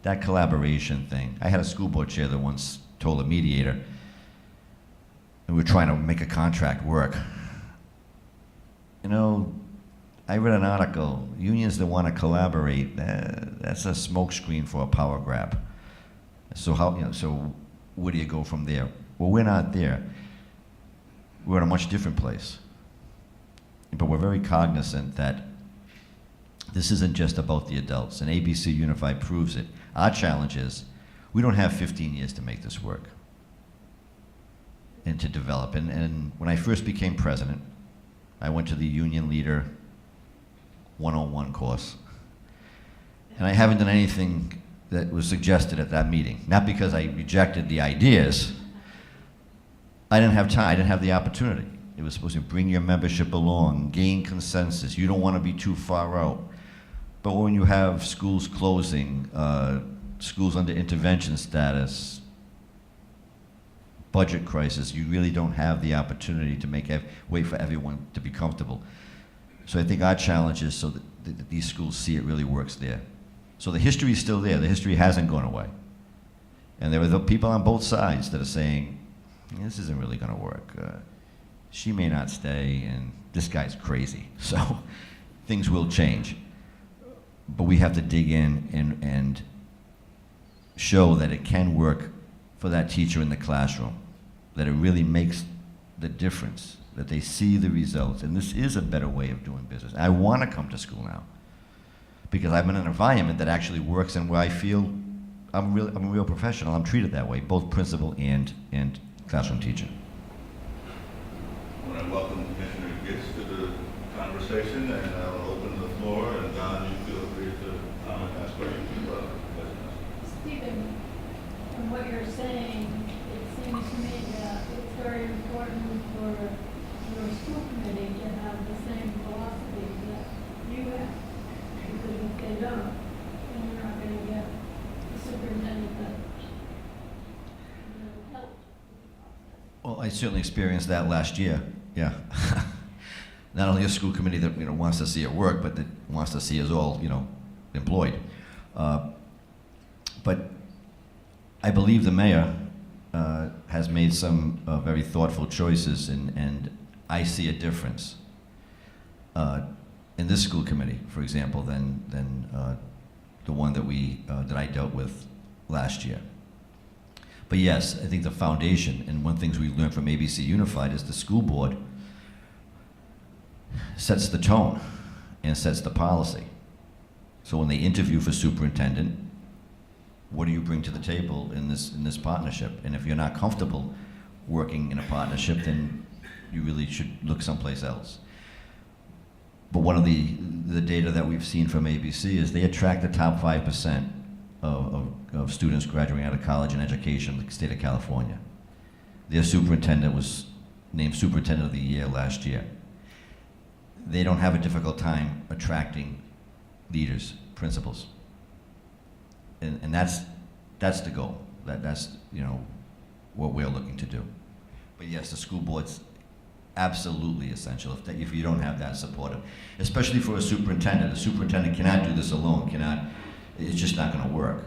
that collaboration thing. I had a school board chair that once told a mediator, and we were trying to make a contract work. I read an article, unions that want to collaborate, that's a smokescreen for a power grab. So so where do you go from there? Well, we're not there. We're in a much different place. But we're very cognizant that this isn't just about the adults, and ABC Unified proves it. Our challenge is, we don't have 15 years to make this work and to develop. And when I first became president, I went to the Union Leader 101 course. And I haven't done anything that was suggested at that meeting. Not because I rejected the ideas. I didn't have time, I didn't have the opportunity. It was supposed to bring your membership along, gain consensus. You don't want to be too far out. But when you have schools closing, schools under intervention status, budget crisis, you really don't have the opportunity to wait for everyone to be comfortable. So I think our challenge is so that these schools see it really works there. So the history is still there. The history hasn't gone away. And there are the people on both sides that are saying, this isn't really going to work. She may not stay, and this guy's crazy. So things will change. But we have to dig in and show that it can work for that teacher in the classroom, that it really makes the difference, that they see the results, and this is a better way of doing business. I want to come to school now because I'm in an environment that actually works and where I feel I'm a real professional. I'm treated that way, both principal and classroom teacher. I want to welcome Commissioner Gitz to the conversation, and I'll open the floor, and Don, you feel free to comment, ask questions as well. Stephen, from what you're saying, it seems to me that it's very important for your school committee to have the same philosophy that you have. Because if they don't, then you're not going to get the superintendent that will help with the process. Well, I certainly experienced that last year, yeah. Not only a school committee that wants to see it work, but that wants to see us all employed. But I believe the mayor has made some very thoughtful choices, and I see a difference. in this school committee, for example, than the one that I dealt with last year. But yes, I think the foundation, and one of the things we learned from ABC Unified is the school board sets the tone and sets the policy. So when they interview for superintendent, what do you bring to the table in this partnership? And if you're not comfortable working in a partnership, then you really should look someplace else. But one of the data that we've seen from ABC is they attract the top 5% of students graduating out of college and education in the state of California. Their superintendent was named Superintendent of the Year last year. They don't have a difficult time attracting leaders, principals. And that's the goal. That's what we're looking to do. But yes, the school board's absolutely essential if you don't have that supportive, especially for a superintendent. The superintendent cannot do this alone. It's just not going to work.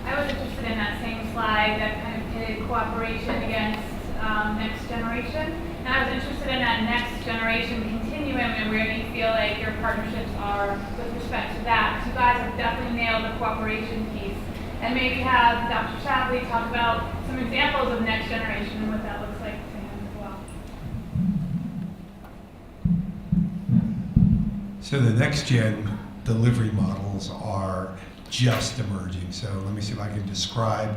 I was interested in that same slide that kind of pitted cooperation against next generation. And I was interested in that next generation continuum and where do you feel like your partnerships are with respect to that. Because you guys have definitely nailed the cooperation piece. And maybe have Dr. Shalvey talk about some examples of next generation and what that looks like to him as well. So the next gen delivery models are just emerging. So let me see if I can describe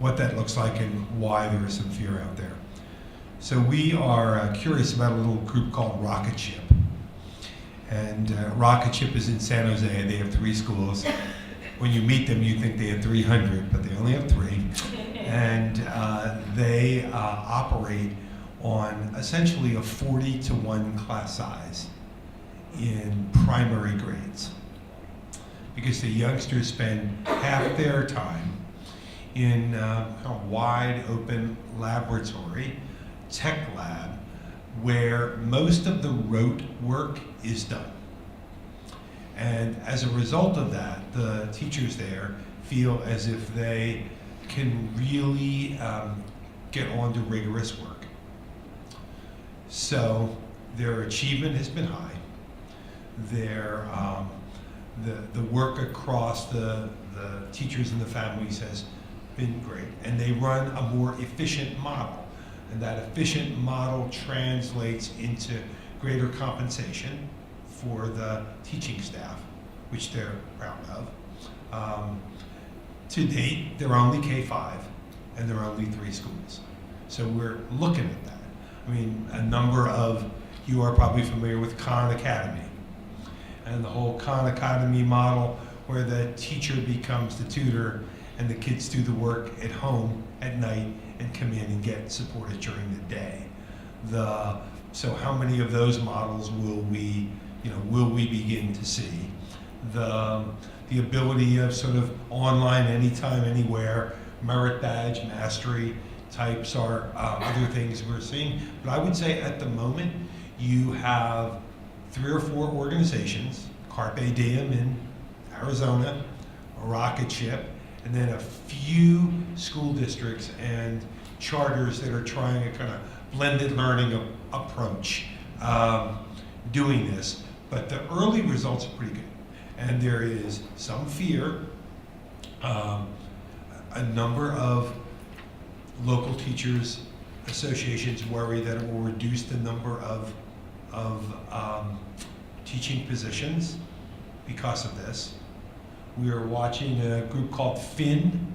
what that looks like and why there is some fear out there. So we are curious about a little group called Rocket Ship. And Rocket Ship is in San Jose. They have 3 schools. When you meet them, you think they have 300, but they only have 3. And they operate on essentially a 40-to-1 class size in primary grades. Because the youngsters spend half their time in a wide open laboratory, tech lab, where most of the rote work is done. And as a result of that, the teachers there feel as if they can really get on to rigorous work. So their achievement has been high. Their the work across the teachers and the families has been great. And they run a more efficient model. And that efficient model translates into greater compensation for the teaching staff, which they're proud of. To date, they're only K-5, and there are only 3 schools. So we're looking at that. I mean, a number of you are probably familiar with Khan Academy, and the whole Khan Academy model where the teacher becomes the tutor and the kids do the work at home at night and come in and get supported during the day. So how many of those models will we begin to see? The ability of sort of online, anytime, anywhere, merit badge, mastery types are other things we're seeing. But I would say at the moment, you have 3 or 4 organizations, Carpe Diem in Arizona, a Rocket Ship, and then a few school districts and charters that are trying a kind of blended learning approach doing this. But the early results are pretty good. And there is some fear. A number of local teachers associations worry that it will reduce the number of teaching positions because of this. We are watching a group called FIN,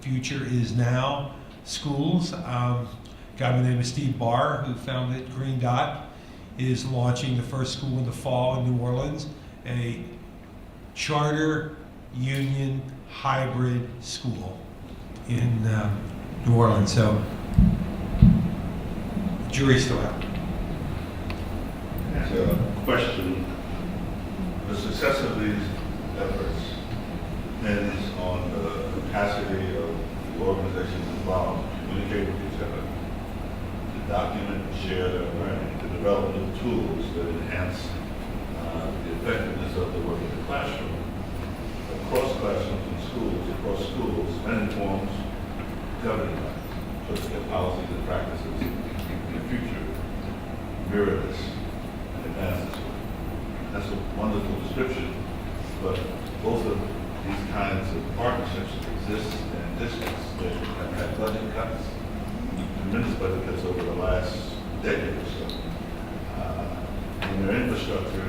Future is Now Schools. A guy by the name of Steve Barr, who founded Green Dot, is launching the first school in the fall in New Orleans, a charter union hybrid school in New Orleans. So, the jury's still out. That's a question. The success of these efforts depends on the capacity of the organizations involved to communicate with each other, to document and share their learning, to develop new tools that enhance the effectiveness of the work in the classroom, across classrooms and schools, across schools, and in forms governing that, so that their policies and practices future mirror this and advance this way. That's a wonderful description, but both of these kinds of partnerships exist in districts that have had budget cuts, tremendous budget cuts over the last decade or so. And their infrastructure,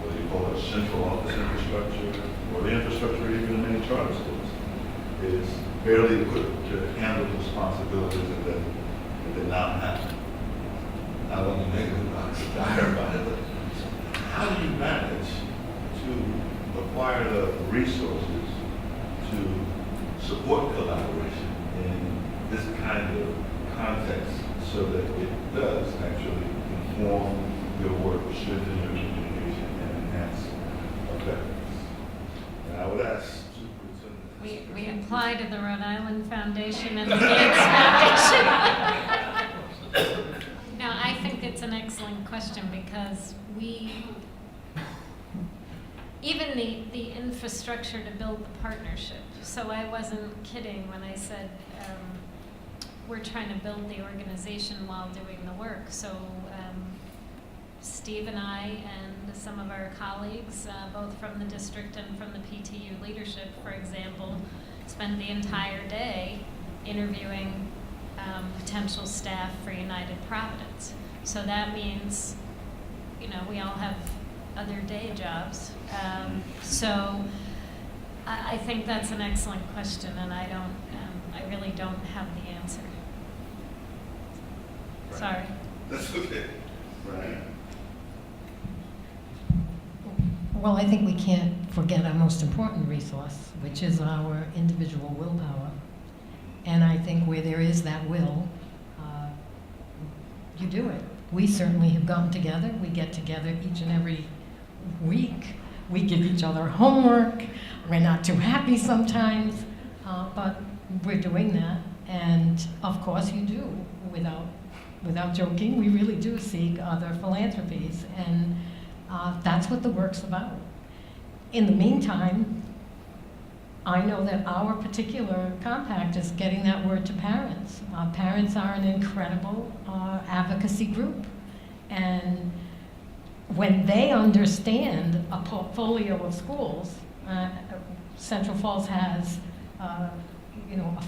whether you call it central office infrastructure, or the infrastructure even in many charter schools, is barely equipped to handle the responsibilities that they now have. Not only negative about it, but dire about it, but how do you manage to acquire the resources to support collaboration in this kind of context so that it does actually inform your work, strengthen your communication, and enhance effectiveness? And I would ask Superintendent. We apply to the Rhode Island Foundation and the Gates Foundation. No, I think it's an excellent question because even the infrastructure to build the partnership. So I wasn't kidding when I said we're trying to build the organization while doing the work. So Steve and I and some of our colleagues, both from the district and from the PTU leadership, for example, spend the entire day interviewing potential staff for United Providence. So that means, we all have other day jobs. So I think that's an excellent question, and I really don't have the answer. Right. Sorry. That's okay. Right. Well, I think we can't forget our most important resource, which is our individual willpower. And I think where there is that will, you do it. We certainly have gotten together. We get together each and every week. We give each other homework. We're not too happy sometimes, but we're doing that. And of course you do, without joking, we really do seek other philanthropies. And that's what the work's about. In the meantime, I know that our particular compact is getting that word to parents. Parents are an incredible advocacy group. And when they understand a portfolio of schools, Central Falls has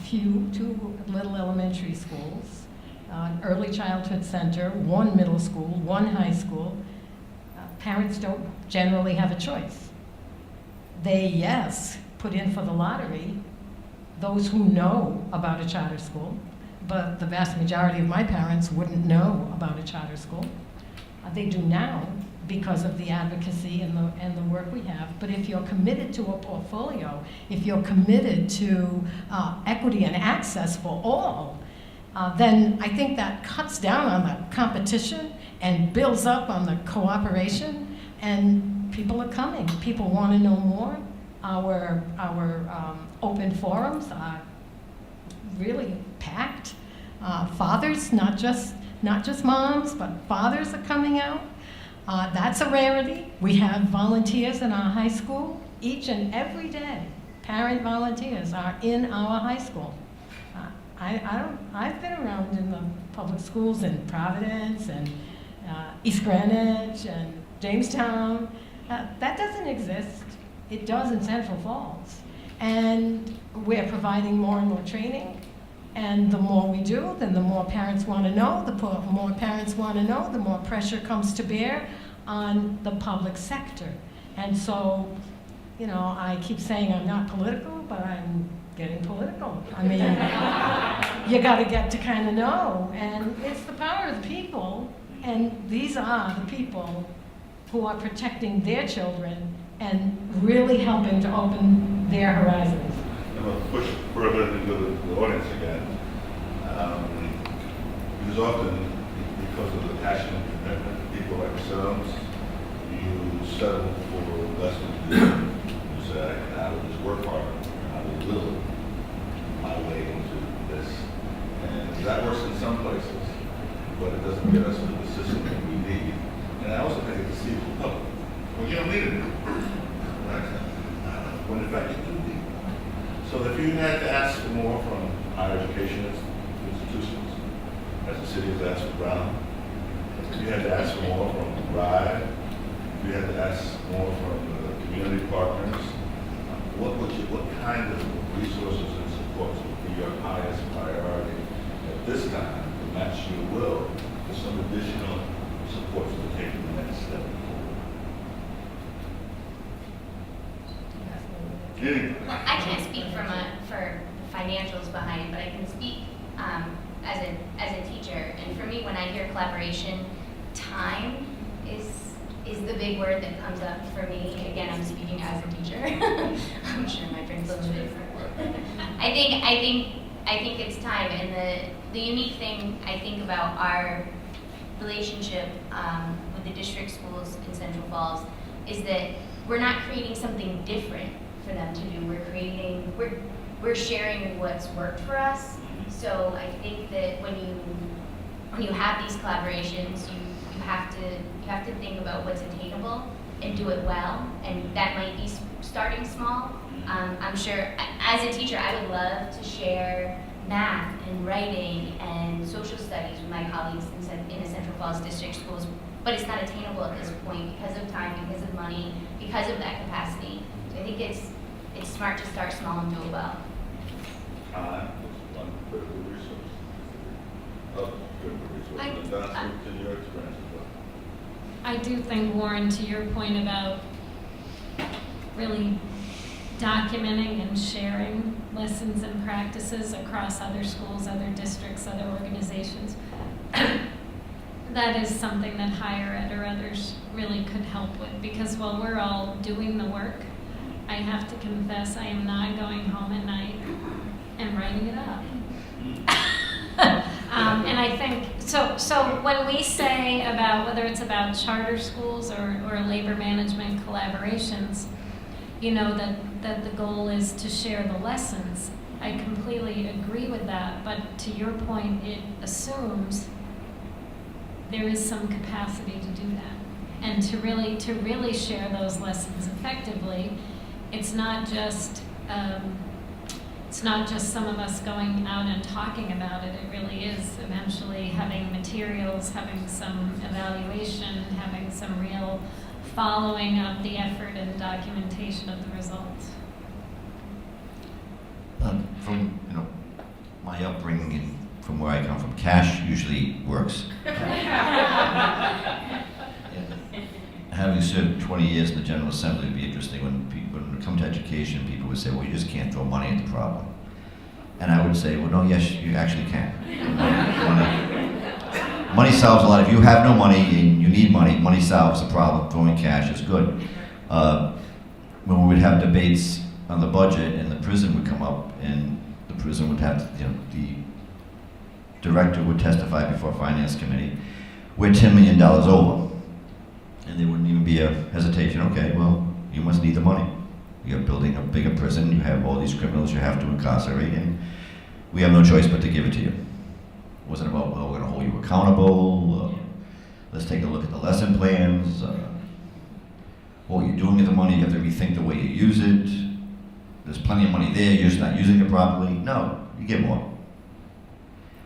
two little elementary schools, an early childhood center, one middle school, one high school. Parents don't generally have a choice. They, yes, put in for the lottery, those who know about a charter school, but the vast majority of my parents wouldn't know about a charter school. They do now because of the advocacy and the work we have. But if you're committed to a portfolio, if you're committed to equity and access for all, then I think that cuts down on the competition and builds up on the cooperation, and people are coming. People want to know more. Our open forums are really packed. Fathers, not just moms, but fathers are coming out. That's a rarity. We have volunteers in our high school each and every day. Parent volunteers are in our high school. I've been around in the public schools in Providence and East Greenwich and Jamestown. That doesn't exist. It does in Central Falls. And we're providing more and more training. And the more we do, then the more parents want to know. The more parents want to know, the more pressure comes to bear on the public sector. And so, I keep saying I'm not political, but I'm getting political. I mean, you got to get to kind of know. And it's the power of the people. And these are the people who are protecting their children and really helping to open their horizons. I'm going to push further into the audience again. Because often, because of the passion and commitment of people like yourselves, you settle for less than you do. You say, I will just work harder. I will will my way into this. And that works in some places, but it doesn't get us to the system that we need. And I also think it's deceitful public. Well, you don't need it. Right? When in fact you do need it. So if you had to ask for more from higher education institutions, as the city has asked for Brown. You had to ask for more from RIDE. You had to ask more from the community partners. What kind of resources and supports would be your highest priority at this time to match your will for some additional support to take the next step forward? Anyway. Well, I can't speak for financials behind it, but I can speak as a teacher. And for me, when I hear collaboration, time is the big word that comes up for me. Again, I'm speaking as a teacher. I'm sure my principal is. I think it's time, and the unique thing I think about our relationship with the district schools in Central Falls is that we're not creating something different for them to do. We're sharing what's worked for us. So I think that when you have these collaborations, you have to think about what's attainable and do it well, and that might be starting small. I'm sure as a teacher, I would love to share math and writing and social studies with my colleagues in the Central Falls district schools, but it's not attainable at this point because of time, because of money, because of that capacity. So I think it's smart to start small and do it well. Time is one critical resource. Critical resource. And that's to your experience as well. I do think, Warren, to your point about really documenting and sharing lessons and practices across other schools, other districts, other organizations, that is something that higher ed or others really could help with, because while we're all doing the work, I have to confess I am not going home at night and writing it up. And I think, so when we say about whether it's about charter schools or labor management collaborations, you know, that the goal is to share the lessons, I completely agree with that, but to your point, it assumes there is some capacity to do that. And to really share those lessons effectively, it's not just some of us going out and talking about it. It really is eventually having materials, having some evaluation, having some real following up the effort and documentation of the results. From my upbringing and from where I come from, cash usually works. Having served 20 years in the General Assembly, it'd be interesting when it comes to education, people would say, well, you just can't throw money at the problem. And I would say, well, no, yes, you actually can. Money solves a lot. If you have no money and you need money, money solves the problem. Throwing cash is good. When we would have debates on the budget and the prison would come up and the prison would have, the director would testify before Finance Committee, we're $10 million over. And there wouldn't even be a hesitation. Okay, well, you must need the money. You're building a bigger prison. You have all these criminals you have to incarcerate, and we have no choice but to give it to you. It wasn't about, well, we're going to hold you accountable. Let's take a look at the lesson plans. What you're doing with the money, you have to rethink the way you use it. There's plenty of money there. You're just not using it properly. No, you get more.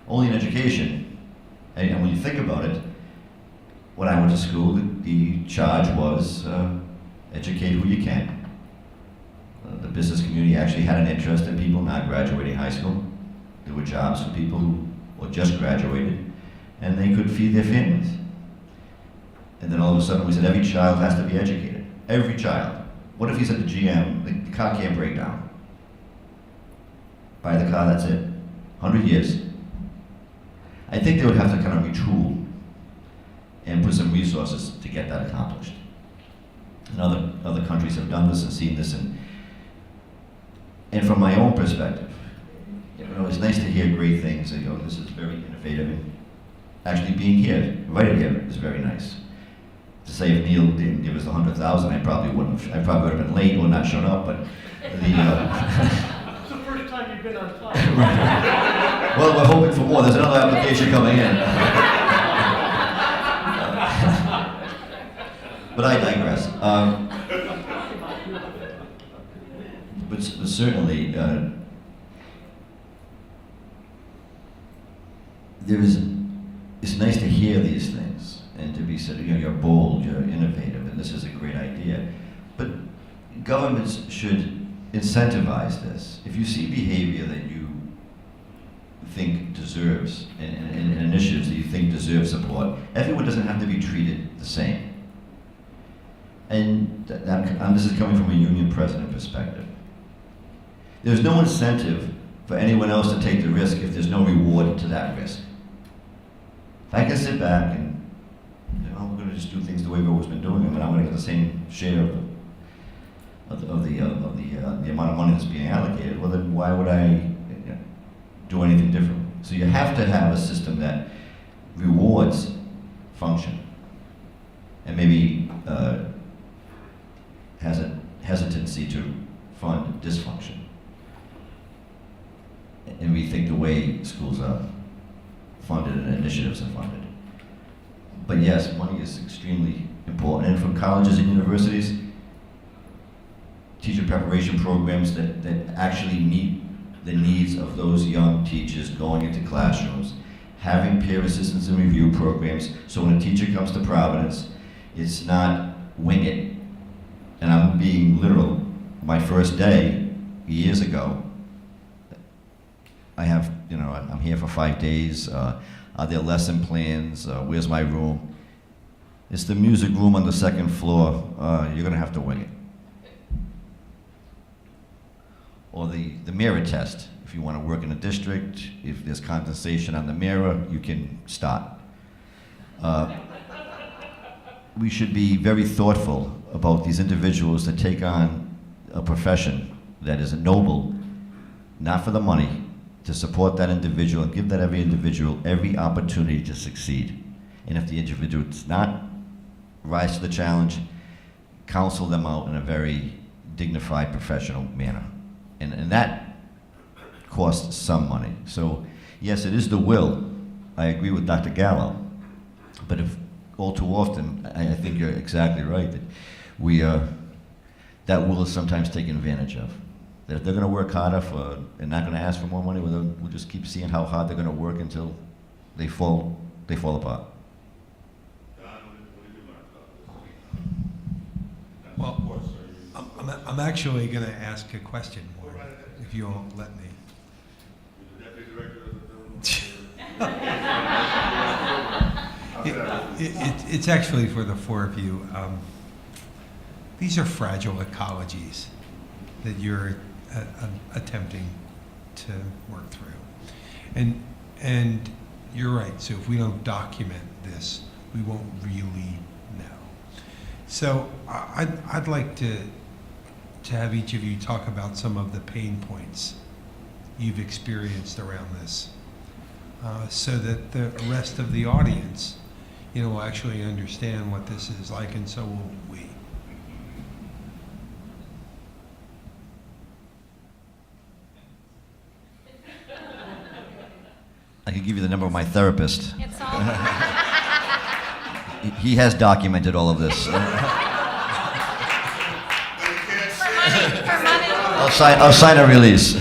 Only in education, and when you think about it, when I went to school, the charge was educate who you can. The business community actually had an interest in people not graduating high school. There were jobs for people who just graduated, and they could feed their families. And then all of a sudden we said every child has to be educated. Every child. What if he said to GM, the car can't break down? Buy the car, that's it. 100 years. I think they would have to kind of retool and put some resources to get that accomplished. And other countries have done this and seen this. And from my own perspective, it's nice to hear great things and go, this is very innovative. And actually being here, invited here, is very nice. To say if Neil didn't give us the 100,000, I probably would have been late or not shown up. But It's the first time you've been on time. Well, we're hoping for more. There's another application coming in. But I digress. But certainly, there is it's nice to hear these things and to be said, you're bold, you're innovative, and this is a great idea. But governments should incentivize this. If you see behavior that you think deserves, and initiatives that you think deserve support, everyone doesn't have to be treated the same. And this is coming from a union president perspective. There's no incentive for anyone else to take the risk if there's no reward to that risk. If I can sit back and, I'm going to just do things the way we've always been doing them, and I'm going to get the same share of the amount of money that's being allocated, well then why would I do anything different? So you have to have a system that rewards function and maybe has a hesitancy to fund dysfunction and rethink the way schools are funded and initiatives are funded. But yes, money is extremely important. And for colleges and universities, teacher preparation programs that actually meet the needs of those young teachers going into classrooms, having peer assistance and review programs, so when a teacher comes to Providence, it's not wing it. And I'm being literal. My first day, years ago, I'm here for 5 days. Are there lesson plans? Where's my room? It's the music room on the second floor. You're gonna have to wing it. Or the mirror test. If you want to work in a district, if there's condensation on the mirror, you can start. We should be very thoughtful about these individuals that take on a profession that is noble, not for the money, to support that individual and give that every individual every opportunity to succeed. And if the individual does not rise to the challenge, counsel them out in a very dignified, professional manner. And that costs some money. So yes, it is the will. I agree with Dr. Gallo. But if all too often, I think you're exactly right, that that will is sometimes taken advantage of. That if they're going to work harder and not going to ask for more money, we'll just keep seeing how hard they're going to work until they fall apart. Well, I'm actually going to ask a question more, if you'll let me. It's actually for the four of you. These are fragile ecologies that you're attempting to work through. And you're right, so if we don't document this, we won't really know. So I'd like to have each of you talk about some of the pain points you've experienced around this, so that the rest of the audience, will actually understand what this is like, and so will we. I can give you the number of my therapist. It's all He has documented all of this. for money. I'll sign a release.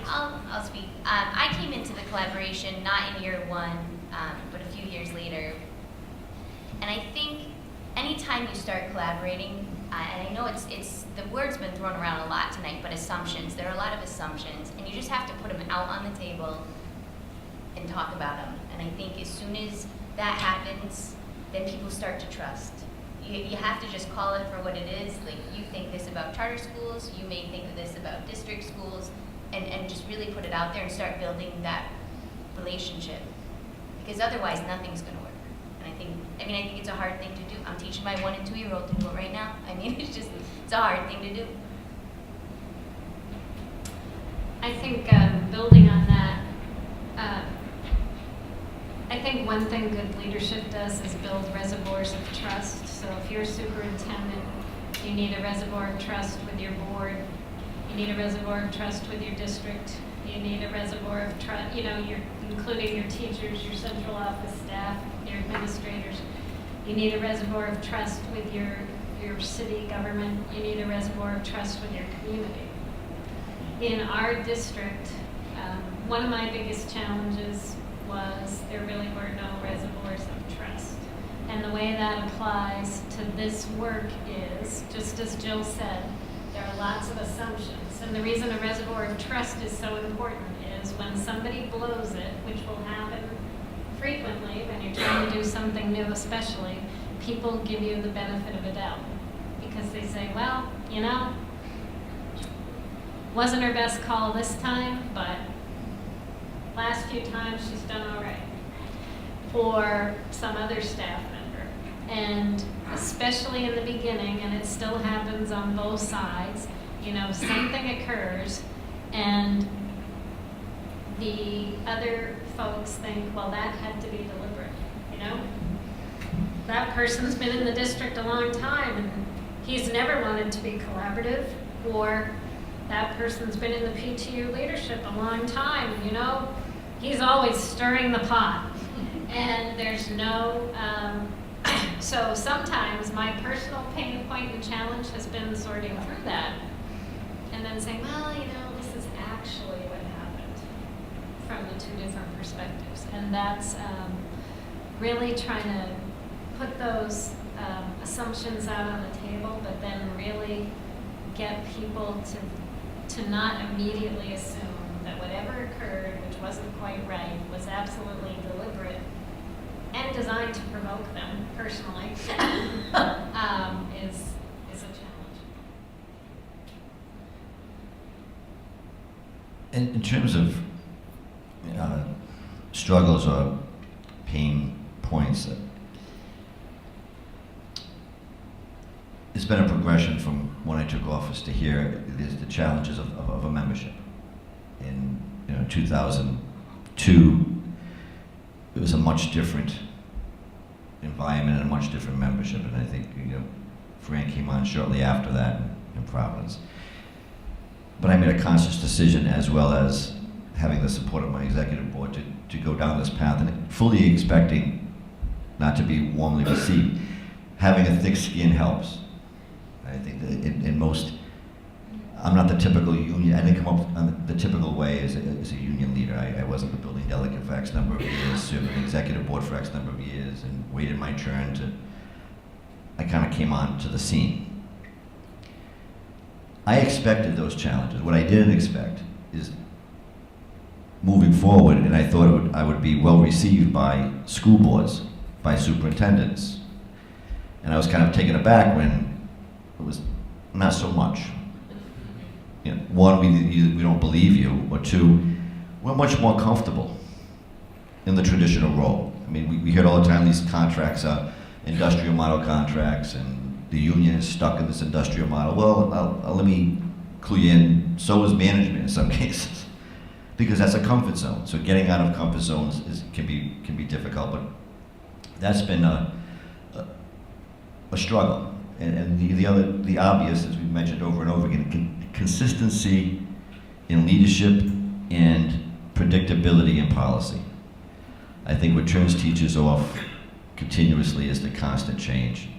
I'll speak. I came into the collaboration not in year one, but a few years later. And I think anytime you start collaborating, and I know it's the word's been thrown around a lot tonight, but assumptions. There are a lot of assumptions, and you just have to put them out on the table and talk about them. And I think as soon as that happens, then people start to trust. You have to just call it for what it is. Like, you think this about charter schools, you may think of this about district schools, and just really put it out there and start building that relationship. Because otherwise, nothing's going to work. And I think it's a hard thing to do. I'm teaching my 1- and 2-year-old to do it right now. It's a hard thing to do. I think building on that, I think one thing good leadership does is build reservoirs of trust. So if you're a superintendent, you need a reservoir of trust with your board. You need a reservoir of trust with your district. You need a reservoir of trust, including your teachers, your central office staff, your administrators. You need a reservoir of trust with your city government. You need a reservoir of trust with your community. In our district, one of my biggest challenges was there really were no reservoirs of trust. And the way that applies to this work is, just as Jill said, there are lots of assumptions. And the reason a reservoir of trust is so important is when somebody blows it, which will happen frequently when you're trying to do something new especially, people give you the benefit of a doubt. Because they say, well, you know, wasn't her best call this time, but last few times she's done all right. Or some other staff member. And especially in the beginning, and it still happens on both sides, you know, something occurs and the other folks think, well, that had to be deliberate, you know? That person's been in the district a long time and he's never wanted to be collaborative, or that person's been in the PTU leadership a long time, you know? He's always stirring the pot. And there's no, so sometimes my personal pain point and challenge has been sorting through that and then saying, well, you know, this is actually what happened from the two different perspectives. And that's really trying to put those assumptions out on the table, but then really get people to not immediately assume that whatever occurred, which wasn't quite right, was absolutely deliberate and designed to provoke them personally, is a challenge. In terms of struggles or pain points, it's been a progression from when I took office to here. There's the challenges of a membership. In 2002, it was a much different environment and a much different membership, and I think Frank came on shortly after that in Providence. But I made a conscious decision, as well as having the support of my executive board, to go down this path, and fully expecting not to be warmly received. Having a thick skin helps. I think that in most, I'm not the typical union, I didn't come up the typical way as a union leader. I wasn't the building delegate for X number of years, served on the executive board for X number of years, and waited my turn I kind of came on to the scene. I expected those challenges. What I didn't expect is moving forward, and I thought I would be well received by school boards, by superintendents. And I was kind of taken aback when it was not so much. One, we don't believe you, or two, we're much more comfortable in the traditional role. I mean, we hear all the time these contracts are industrial model contracts, and the union is stuck in this industrial model. Well, let me clue you in, so is management in some cases, because that's a comfort zone. So getting out of comfort zones can be difficult, but that's been a struggle. And the obvious, as we've mentioned over and over again, consistency in leadership and predictability in policy. I think what turns teachers off continuously is the constant change.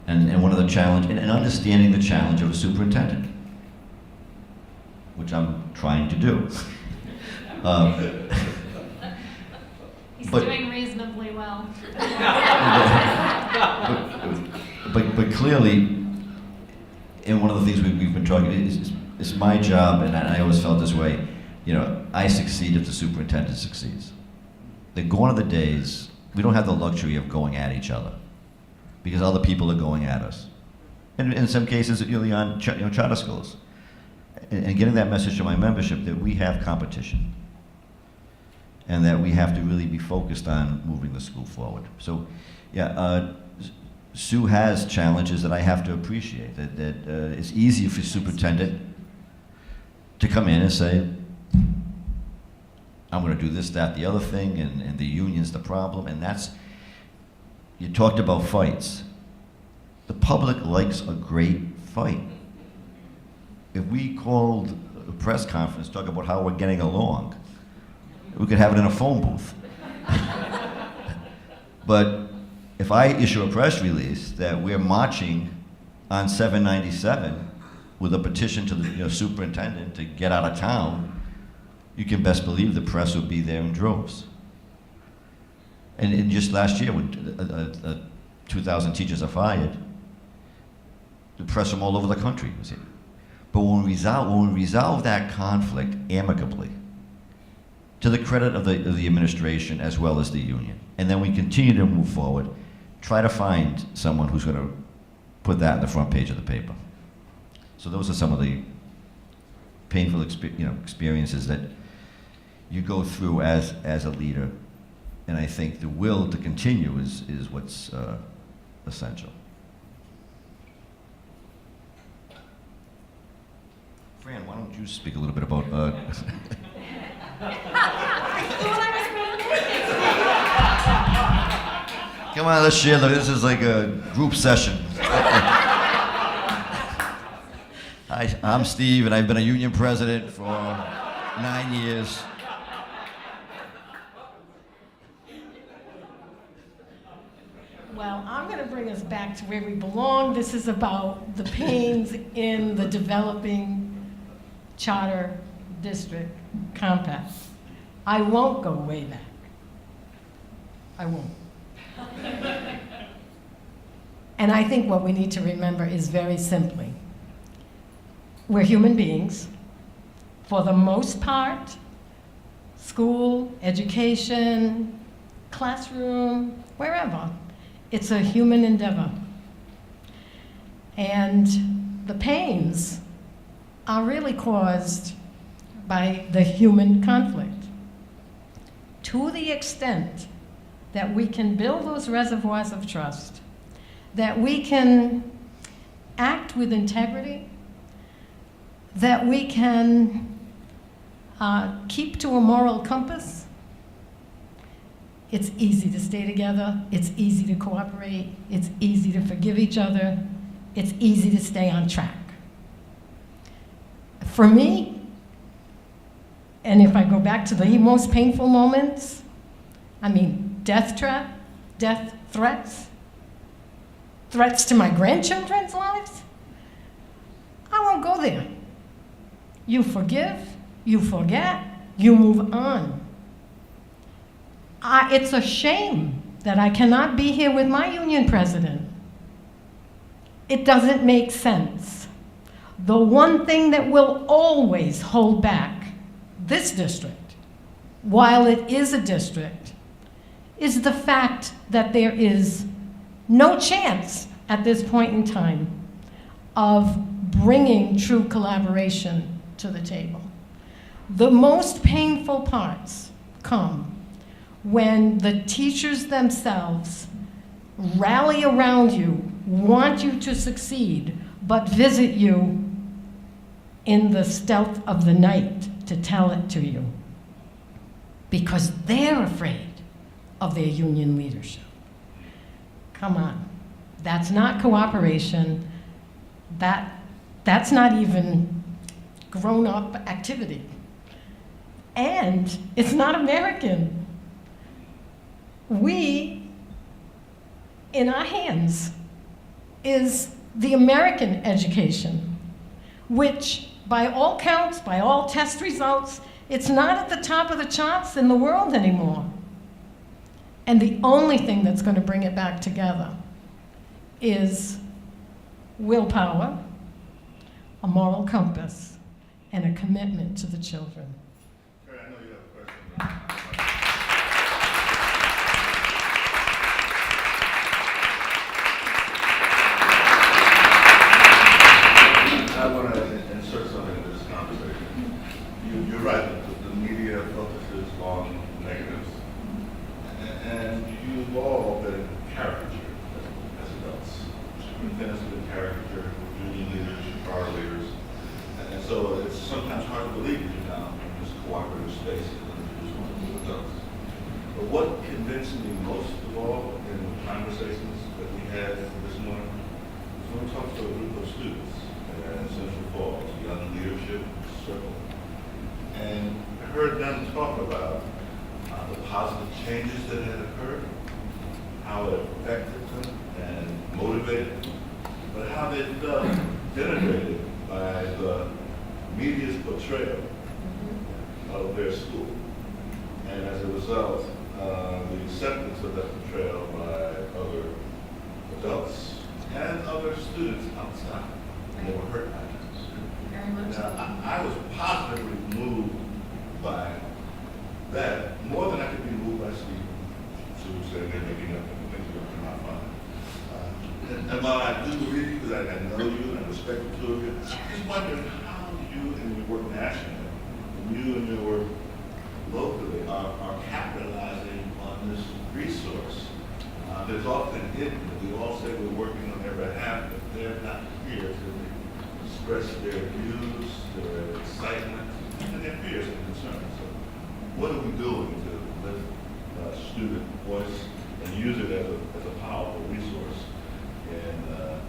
And one of the challenge, and understanding the challenge of a superintendent, which I'm trying to do. He's doing reasonably well. But clearly, and one of the things we've been talking is it's my job, and I always felt this way. I succeed if the superintendent succeeds. They're gone are the days we don't have the luxury of going at each other, because other people are going at us, and in some cases, on charter schools, and getting that message to my membership that we have competition, and that we have to really be focused on moving the school forward. So, yeah. Sue has challenges that I have to appreciate. That it's easy for a superintendent to come in and say, I'm going to do this, that, the other thing, and the union's the problem. And you talked about fights. The public likes a great fight. If we called a press conference, talk about how we're getting along, we could have it in a phone booth. But if I issue a press release that we're marching on 797 with a petition to the superintendent to get out of town, you can best believe the press will be there in droves. And just last year, when 2,000 teachers are fired, the press from all over the country was here. But when we resolve that conflict amicably, to the credit of the administration as well as the union, and then we continue to move forward, try to find someone who's going to put that in the front page of the paper. So those are some of the painful experiences that you go through as a leader, and I think the will to continue is what's essential. Fran, why don't you speak a little bit about Come on, let's share. This is like a group session. Hi, I'm Steve, and I've been a union president for 9 years. Well, I'm going to bring us back to where we belong. This is about the pains in the developing charter district compact. I won't go way back. I won't. And I think what we need to remember is very simply, we're human beings. For the most part, school, education, classroom, wherever, it's a human endeavor. And the pains are really caused by the human conflict. To the extent that we can build those reservoirs of trust, that we can act with integrity, that we can keep to a moral compass, it's easy to stay together, it's easy to cooperate, it's easy to forgive each other, it's easy to stay on track. For me, and if I go back to the most painful moments, I mean, death threats, threats to my grandchildren's lives, I won't go there. You forgive, you forget, you move on. It's a shame that I cannot be here with my union president. It doesn't make sense. The one thing that will always hold back this district, while it is a district, is the fact that there is no chance at this point in time of bringing true collaboration to the table. The most painful parts come when the teachers themselves rally around you, want you to succeed, but visit you in the stealth of the night to tell it to you, because they're afraid of their union leadership. Come on, that's not cooperation. That's not even grown-up activity. And it's not American. We, in our hands, is the American education, which by all counts, by all test results, it's not at the top of the charts in the world anymore. And the only thing that's going to bring it back together is willpower, a moral compass, and a commitment to the children. Carrie, I know you have a question. I want to insert something into this conversation. You're right, the media focuses on negatives. And you've all been caricatured as adults. Superintendents have been caricatured, union leaders, charter leaders. And so it's sometimes hard to believe that you're now in this cooperative space and just want to do adults. But what convinced me most of all in the conversations that we had this morning was when we talked to a group of students at Central Falls, Young Leadership Circle. And I heard them talk about the positive changes that had occurred, how it affected them and motivated them, but how they felt denigrated by the media's portrayal of their school. And as a result, the acceptance of that portrayal by other adults and other students outside. And they were hurt by that. Very much so. Now, I was positively moved by that more than I could be moved by Steve, who said they're making up and things are going to come out fine. And while I do believe you, because I know you and I respect the two of you, I just wonder how you and your work nationally, and you and your work locally are capitalizing on this resource. There's often hidden that we all say we're working on their behalf, but they're not here to express their views, their excitement, and their fears and concerns. So what are we doing to lift student voice and use it as a powerful resource in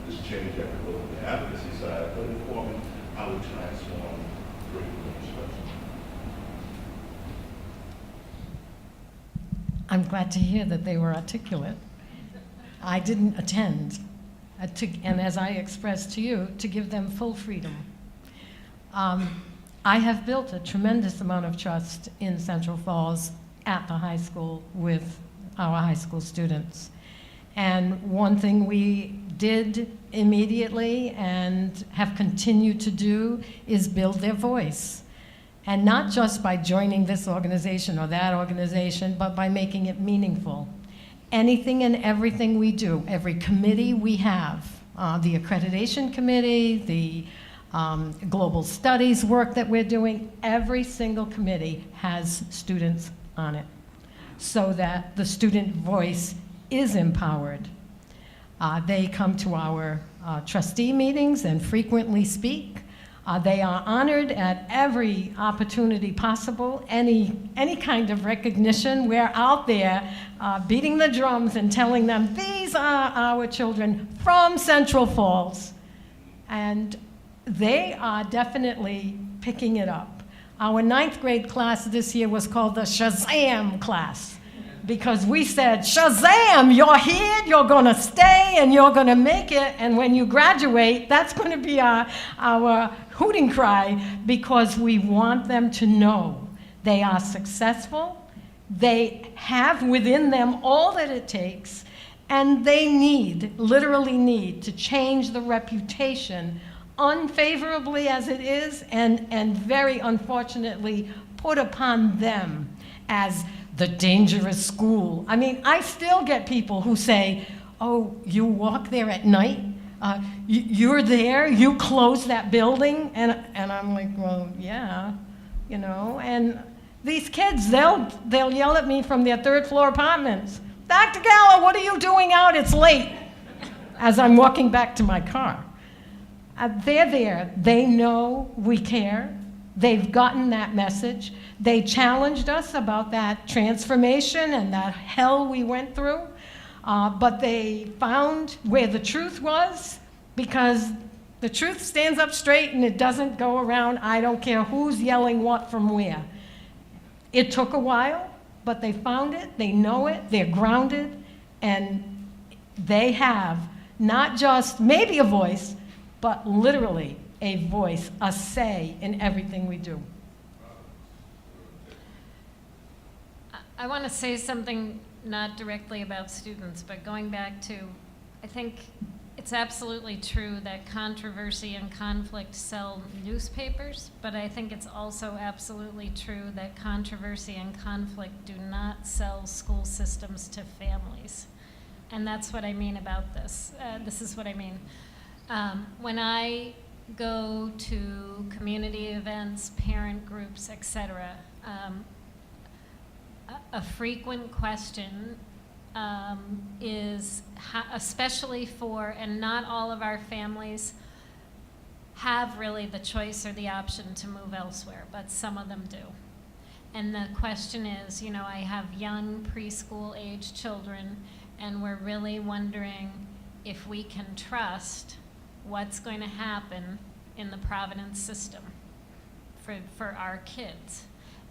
this change effort, both on the advocacy side, but informing how we transform curriculum instruction? I'm glad to hear that they were articulate. I didn't attend, and as I expressed to you, to give them full freedom. I have built a tremendous amount of trust in Central Falls at the high school with our high school students. And one thing we did immediately and have continued to do is build their voice. And not just by joining this organization or that organization, but by making it meaningful. Anything and everything we do, every committee we have, the accreditation committee, the global studies work that we're doing, every single committee has students on it so that the student voice is empowered. They come to our trustee meetings and frequently speak. They are honored at every opportunity possible, any kind of recognition. We're out there beating the drums and telling them, these are our children from Central Falls. And they are definitely picking it up. Our 9th grade class this year was called the Shazam class, because we said, Shazam, you're here, you're gonna stay, and you're gonna make it, and when you graduate, that's gonna be our hooting cry, because we want them to know they are successful, they have within them all that it takes, and they literally need to change the reputation, unfavorably as it is, and very unfortunately put upon them as the dangerous school. I mean, I still get people who say, oh, you walk there at night? You're there? You close that building? And I'm like, well, yeah, you know. And these kids, they'll yell at me from their 3rd floor apartments. Dr. Gallo, what are you doing out? It's late. As I'm walking back to my car. They're there. They know we care. They've gotten that message. They challenged us about that transformation and that hell we went through, but they found where the truth was, because the truth stands up straight and it doesn't go around, I don't care who's yelling what from where. It took a while, but they found it, they know it, they're grounded, and they have not just maybe a voice, but literally a voice, a say in everything we do. I want to say something not directly about students, but going back to, I think it's absolutely true that controversy and conflict sell newspapers, but I think it's also absolutely true that controversy and conflict do not sell school systems to families. And that's what I mean about this. This is what I mean. When I go to community events, parent groups, etc., a frequent question is, especially for, and not all of our families have really the choice or the option to move elsewhere, but some of them do. And the question is, you know, I have young preschool age children, and we're really wondering if we can trust what's going to happen in the Providence system for our kids.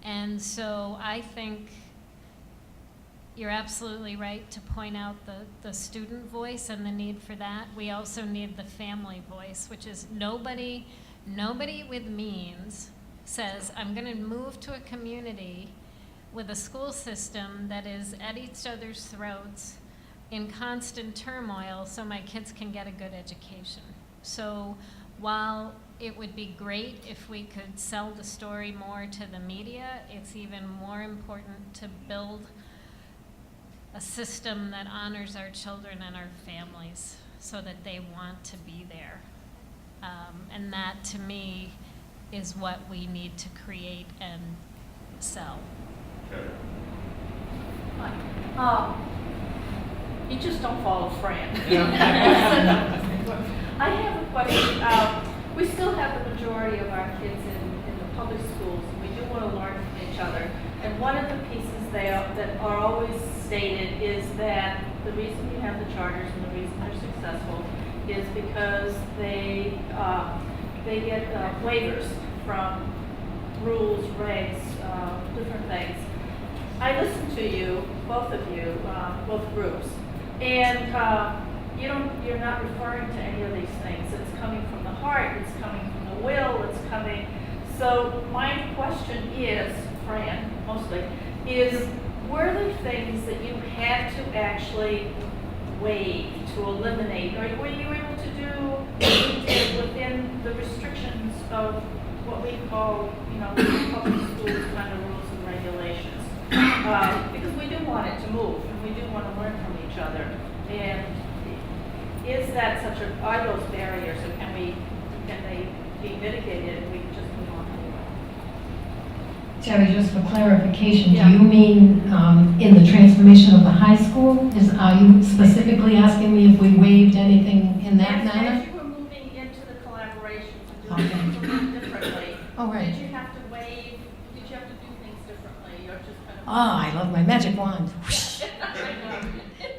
And so I think you're absolutely right to point out the student voice and the need for that. We also need the family voice, which is nobody with means says, I'm going to move to a community with a school system that is at each other's throats in constant turmoil so my kids can get a good education. So while it would be great if we could sell the story more to the media, it's even more important to build a system that honors our children and our families so that they want to be there. And that, to me, is what we need to create and sell. You just don't follow Fran. I have a question. We still have the majority of our kids in the public schools. We do want to learn from each other. And one of the pieces that are always stated is that the reason you have the charters and the reason they're successful is because they get waivers from rules, regs, different things. I listened to you, both of you, both groups, and you're not referring to any of these things. It's coming from the heart, it's coming from the will, it's coming. So my question is, Fran, mostly, is were there things that you had to actually waive, to eliminate, or were you able to do within the restrictions of what we call, public schools kind of rules and regulations? Because we do want it to move, and we do want to learn from each other. And is that are those barriers, or can they be mitigated and we can just move on anyway? Terry, just for clarification, do you mean in the transformation of the high school? Are you specifically asking me if we waived anything in that manner? As you were moving into the collaborations and doing things a little differently, Oh, right. did you have to waive, did you have to do things differently, or just kind of? I love my magic wand.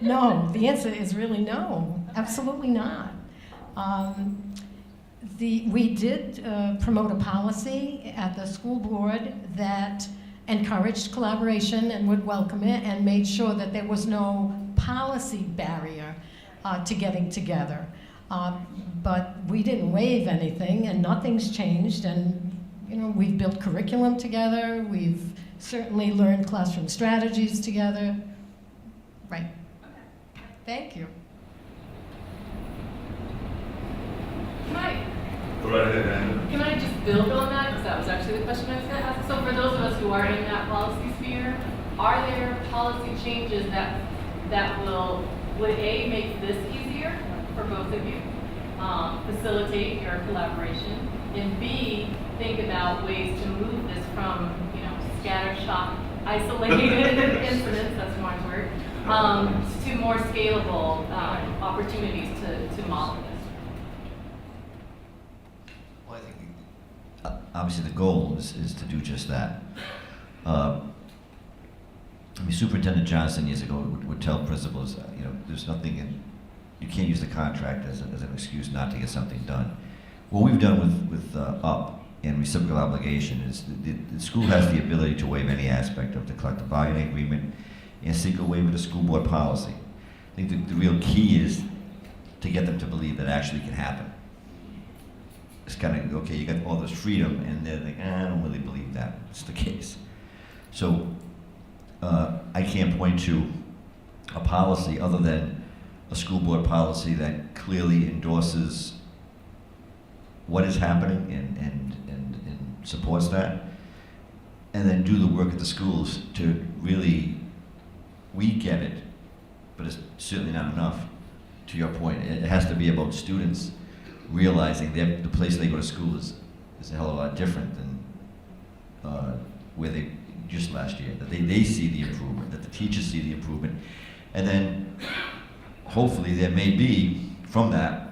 No, the answer is really no, absolutely not. We did promote a policy at the school board that encouraged collaboration and would welcome it and made sure that there was no policy barrier to getting together. But we didn't waive anything, and nothing's changed, and we've built curriculum together, we've certainly learned classroom strategies together. Right. Thank you. Can I just build on that? Because that was actually the question I was going to ask. So for those of us who are in that policy sphere, are there policy changes that would A, make this easier for both of you, facilitate your collaboration, and B, think about ways to move this from, scattershot, isolated incidents, that's Mark's word, to more scalable opportunities to model this? Well, I think obviously the goal is to do just that. Superintendent Johnson years ago would tell principals, there's nothing you can't use the contract as an excuse not to get something done. What we've done with UP and reciprocal obligation is the school has the ability to waive any aspect of the collective bargaining agreement and seek a waiver of the school board policy. I think the real key is to get them to believe that actually can happen. It's kind of, okay, you got all this freedom, and they're like, I don't really believe that it's the case. So I can't point to a policy other than a school board policy that clearly endorses what is happening and supports that, and then do the work at the schools to really, we get it, but it's certainly not enough. To your point, it has to be about students realizing that the place they go to school is a hell of a lot different than where they just last year. That they see the improvement, that the teachers see the improvement, and then hopefully there may be from that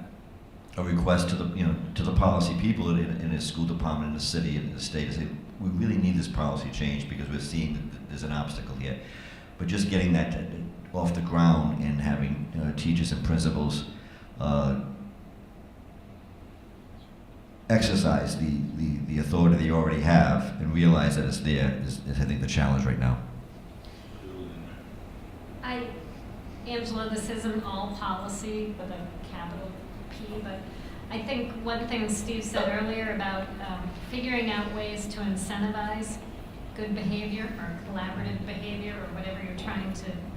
a request to the to the policy people in the school department, in the city, and the state to say we really need this policy change because we're seeing that there's an obstacle here. But just getting that off the ground and having teachers and principals exercise the authority they already have and realize that it's there is I think the challenge right now. Angela, this isn't all policy with a capital P, but I think one thing Steve said earlier about figuring out ways to incentivize good behavior or collaborative behavior or whatever you're trying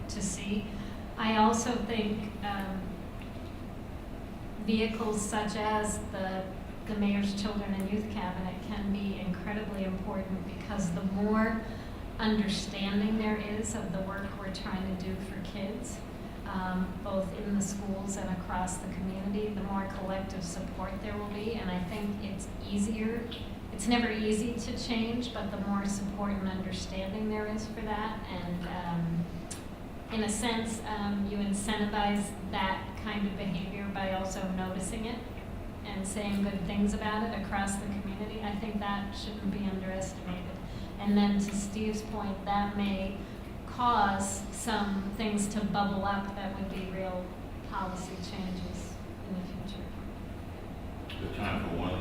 to see. I also think vehicles such as the Mayor's Children and Youth Cabinet can be incredibly important, because the more understanding there is of the work we're trying to do for kids, both in the schools and across the community, the more collective support there will be. And I think it's easier. It's never easy to change, but the more support and understanding there is for that, and in a sense, you incentivize that kind of behavior by also noticing it and saying good things about it across the community. I think that shouldn't be underestimated. And then to Steve's point, that may cause some things to bubble up that would be real policy changes in the future. Good time for one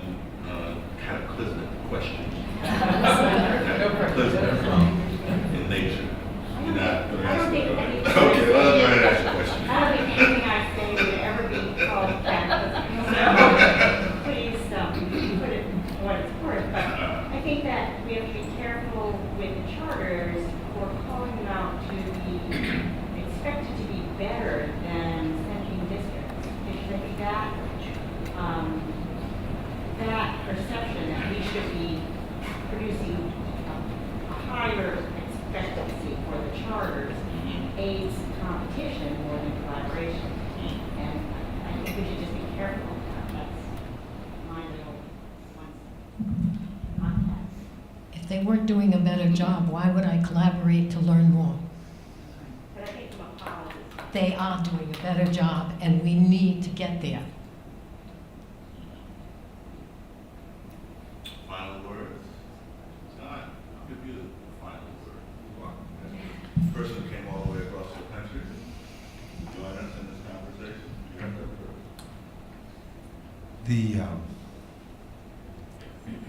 cataclysmic question. In nature. You're not going to answer. Okay, well, go ahead and ask the question. I don't think anything I say would ever be called cataclysmic. So please put it in what it's worth. But I think that we have to be careful with the charters for calling them out to be expected to be better than central districts. Because I think that perception that we should be producing a higher expectancy for the charters aids competition more than collaboration. And I think we should just be careful of that. That's my little context. If they weren't doing a better job, why would I collaborate to learn more? But I think from a policy. They are doing a better job, and we need to get there. Final words? Scott, I'll give you the final word. Person who came all the way across the country to join us in this conversation. You have that word.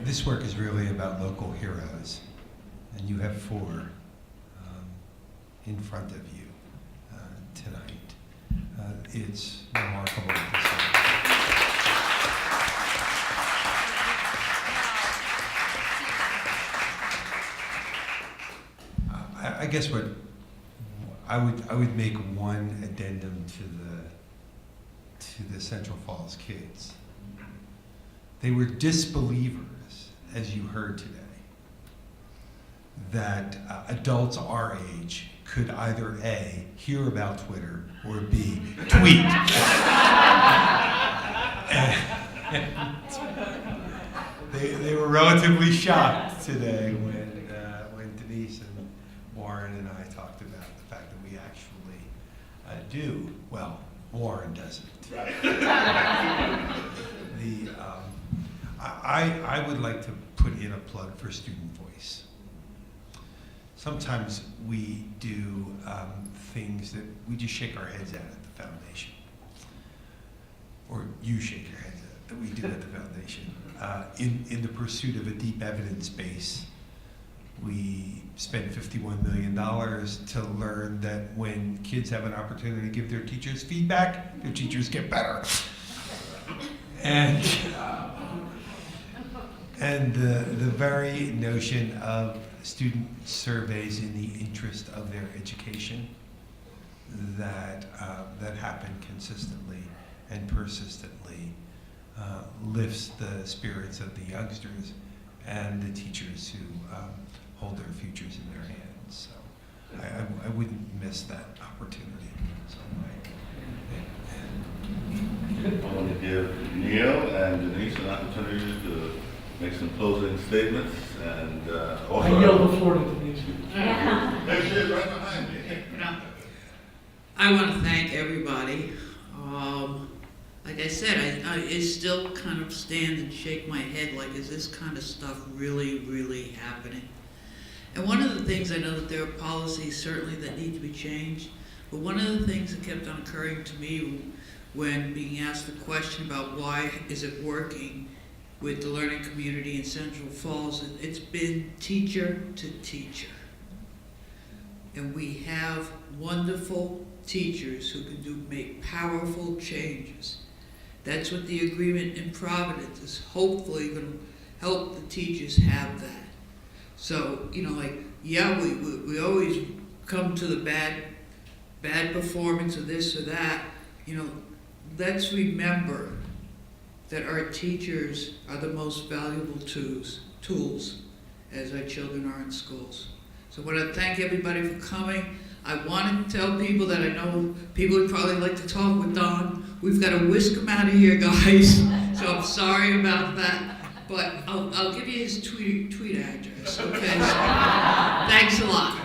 This work is really about local heroes, and you have 4 in front of you tonight. It's remarkable to see. I guess what I would make one addendum to the Central Falls kids. They were disbelievers, as you heard today, that adults our age could either A, hear about Twitter, or B, tweet. They were relatively shocked today when Denise and Warren and I talked about the fact that we actually do. Well, Warren doesn't. I would like to put in a plug for Student Voice. Sometimes we do things that we just shake our heads at the foundation. Or you shake your heads at, that we do at the foundation. In the pursuit of a deep evidence base, we spend $51 million to learn that when kids have an opportunity to give their teachers feedback, their teachers get better. And the very notion of student surveys in the interest of their education that happen consistently and persistently lifts the spirits of the youngsters and the teachers who hold their futures in their hands. So I wouldn't miss that opportunity. So I want to give Neil and Denise an opportunity to make some closing statements, and also... I yield the floor to Denise. There she is, right behind me. I want to thank everybody. Like I said, I still kind of stand and shake my head like, is this kind of stuff really, really happening? And one of the things, I know that there are policies certainly that need to be changed, but one of the things that kept on occurring to me when being asked the question about why is it working with the learning community in Central Falls, it's been teacher to teacher. And we have wonderful teachers who can make powerful changes. That's what the agreement in Providence is hopefully going to help the teachers have that. So, you know, like, yeah, we always come to the bad performance of this or that. You know, let's remember that our teachers are the most valuable tools as our children are in schools. So I want to thank everybody for coming. I want to tell people that I know people would probably like to talk with Don. We've got to whisk him out of here, guys. So I'm sorry about that. But I'll give you his tweet address, okay? Thanks a lot.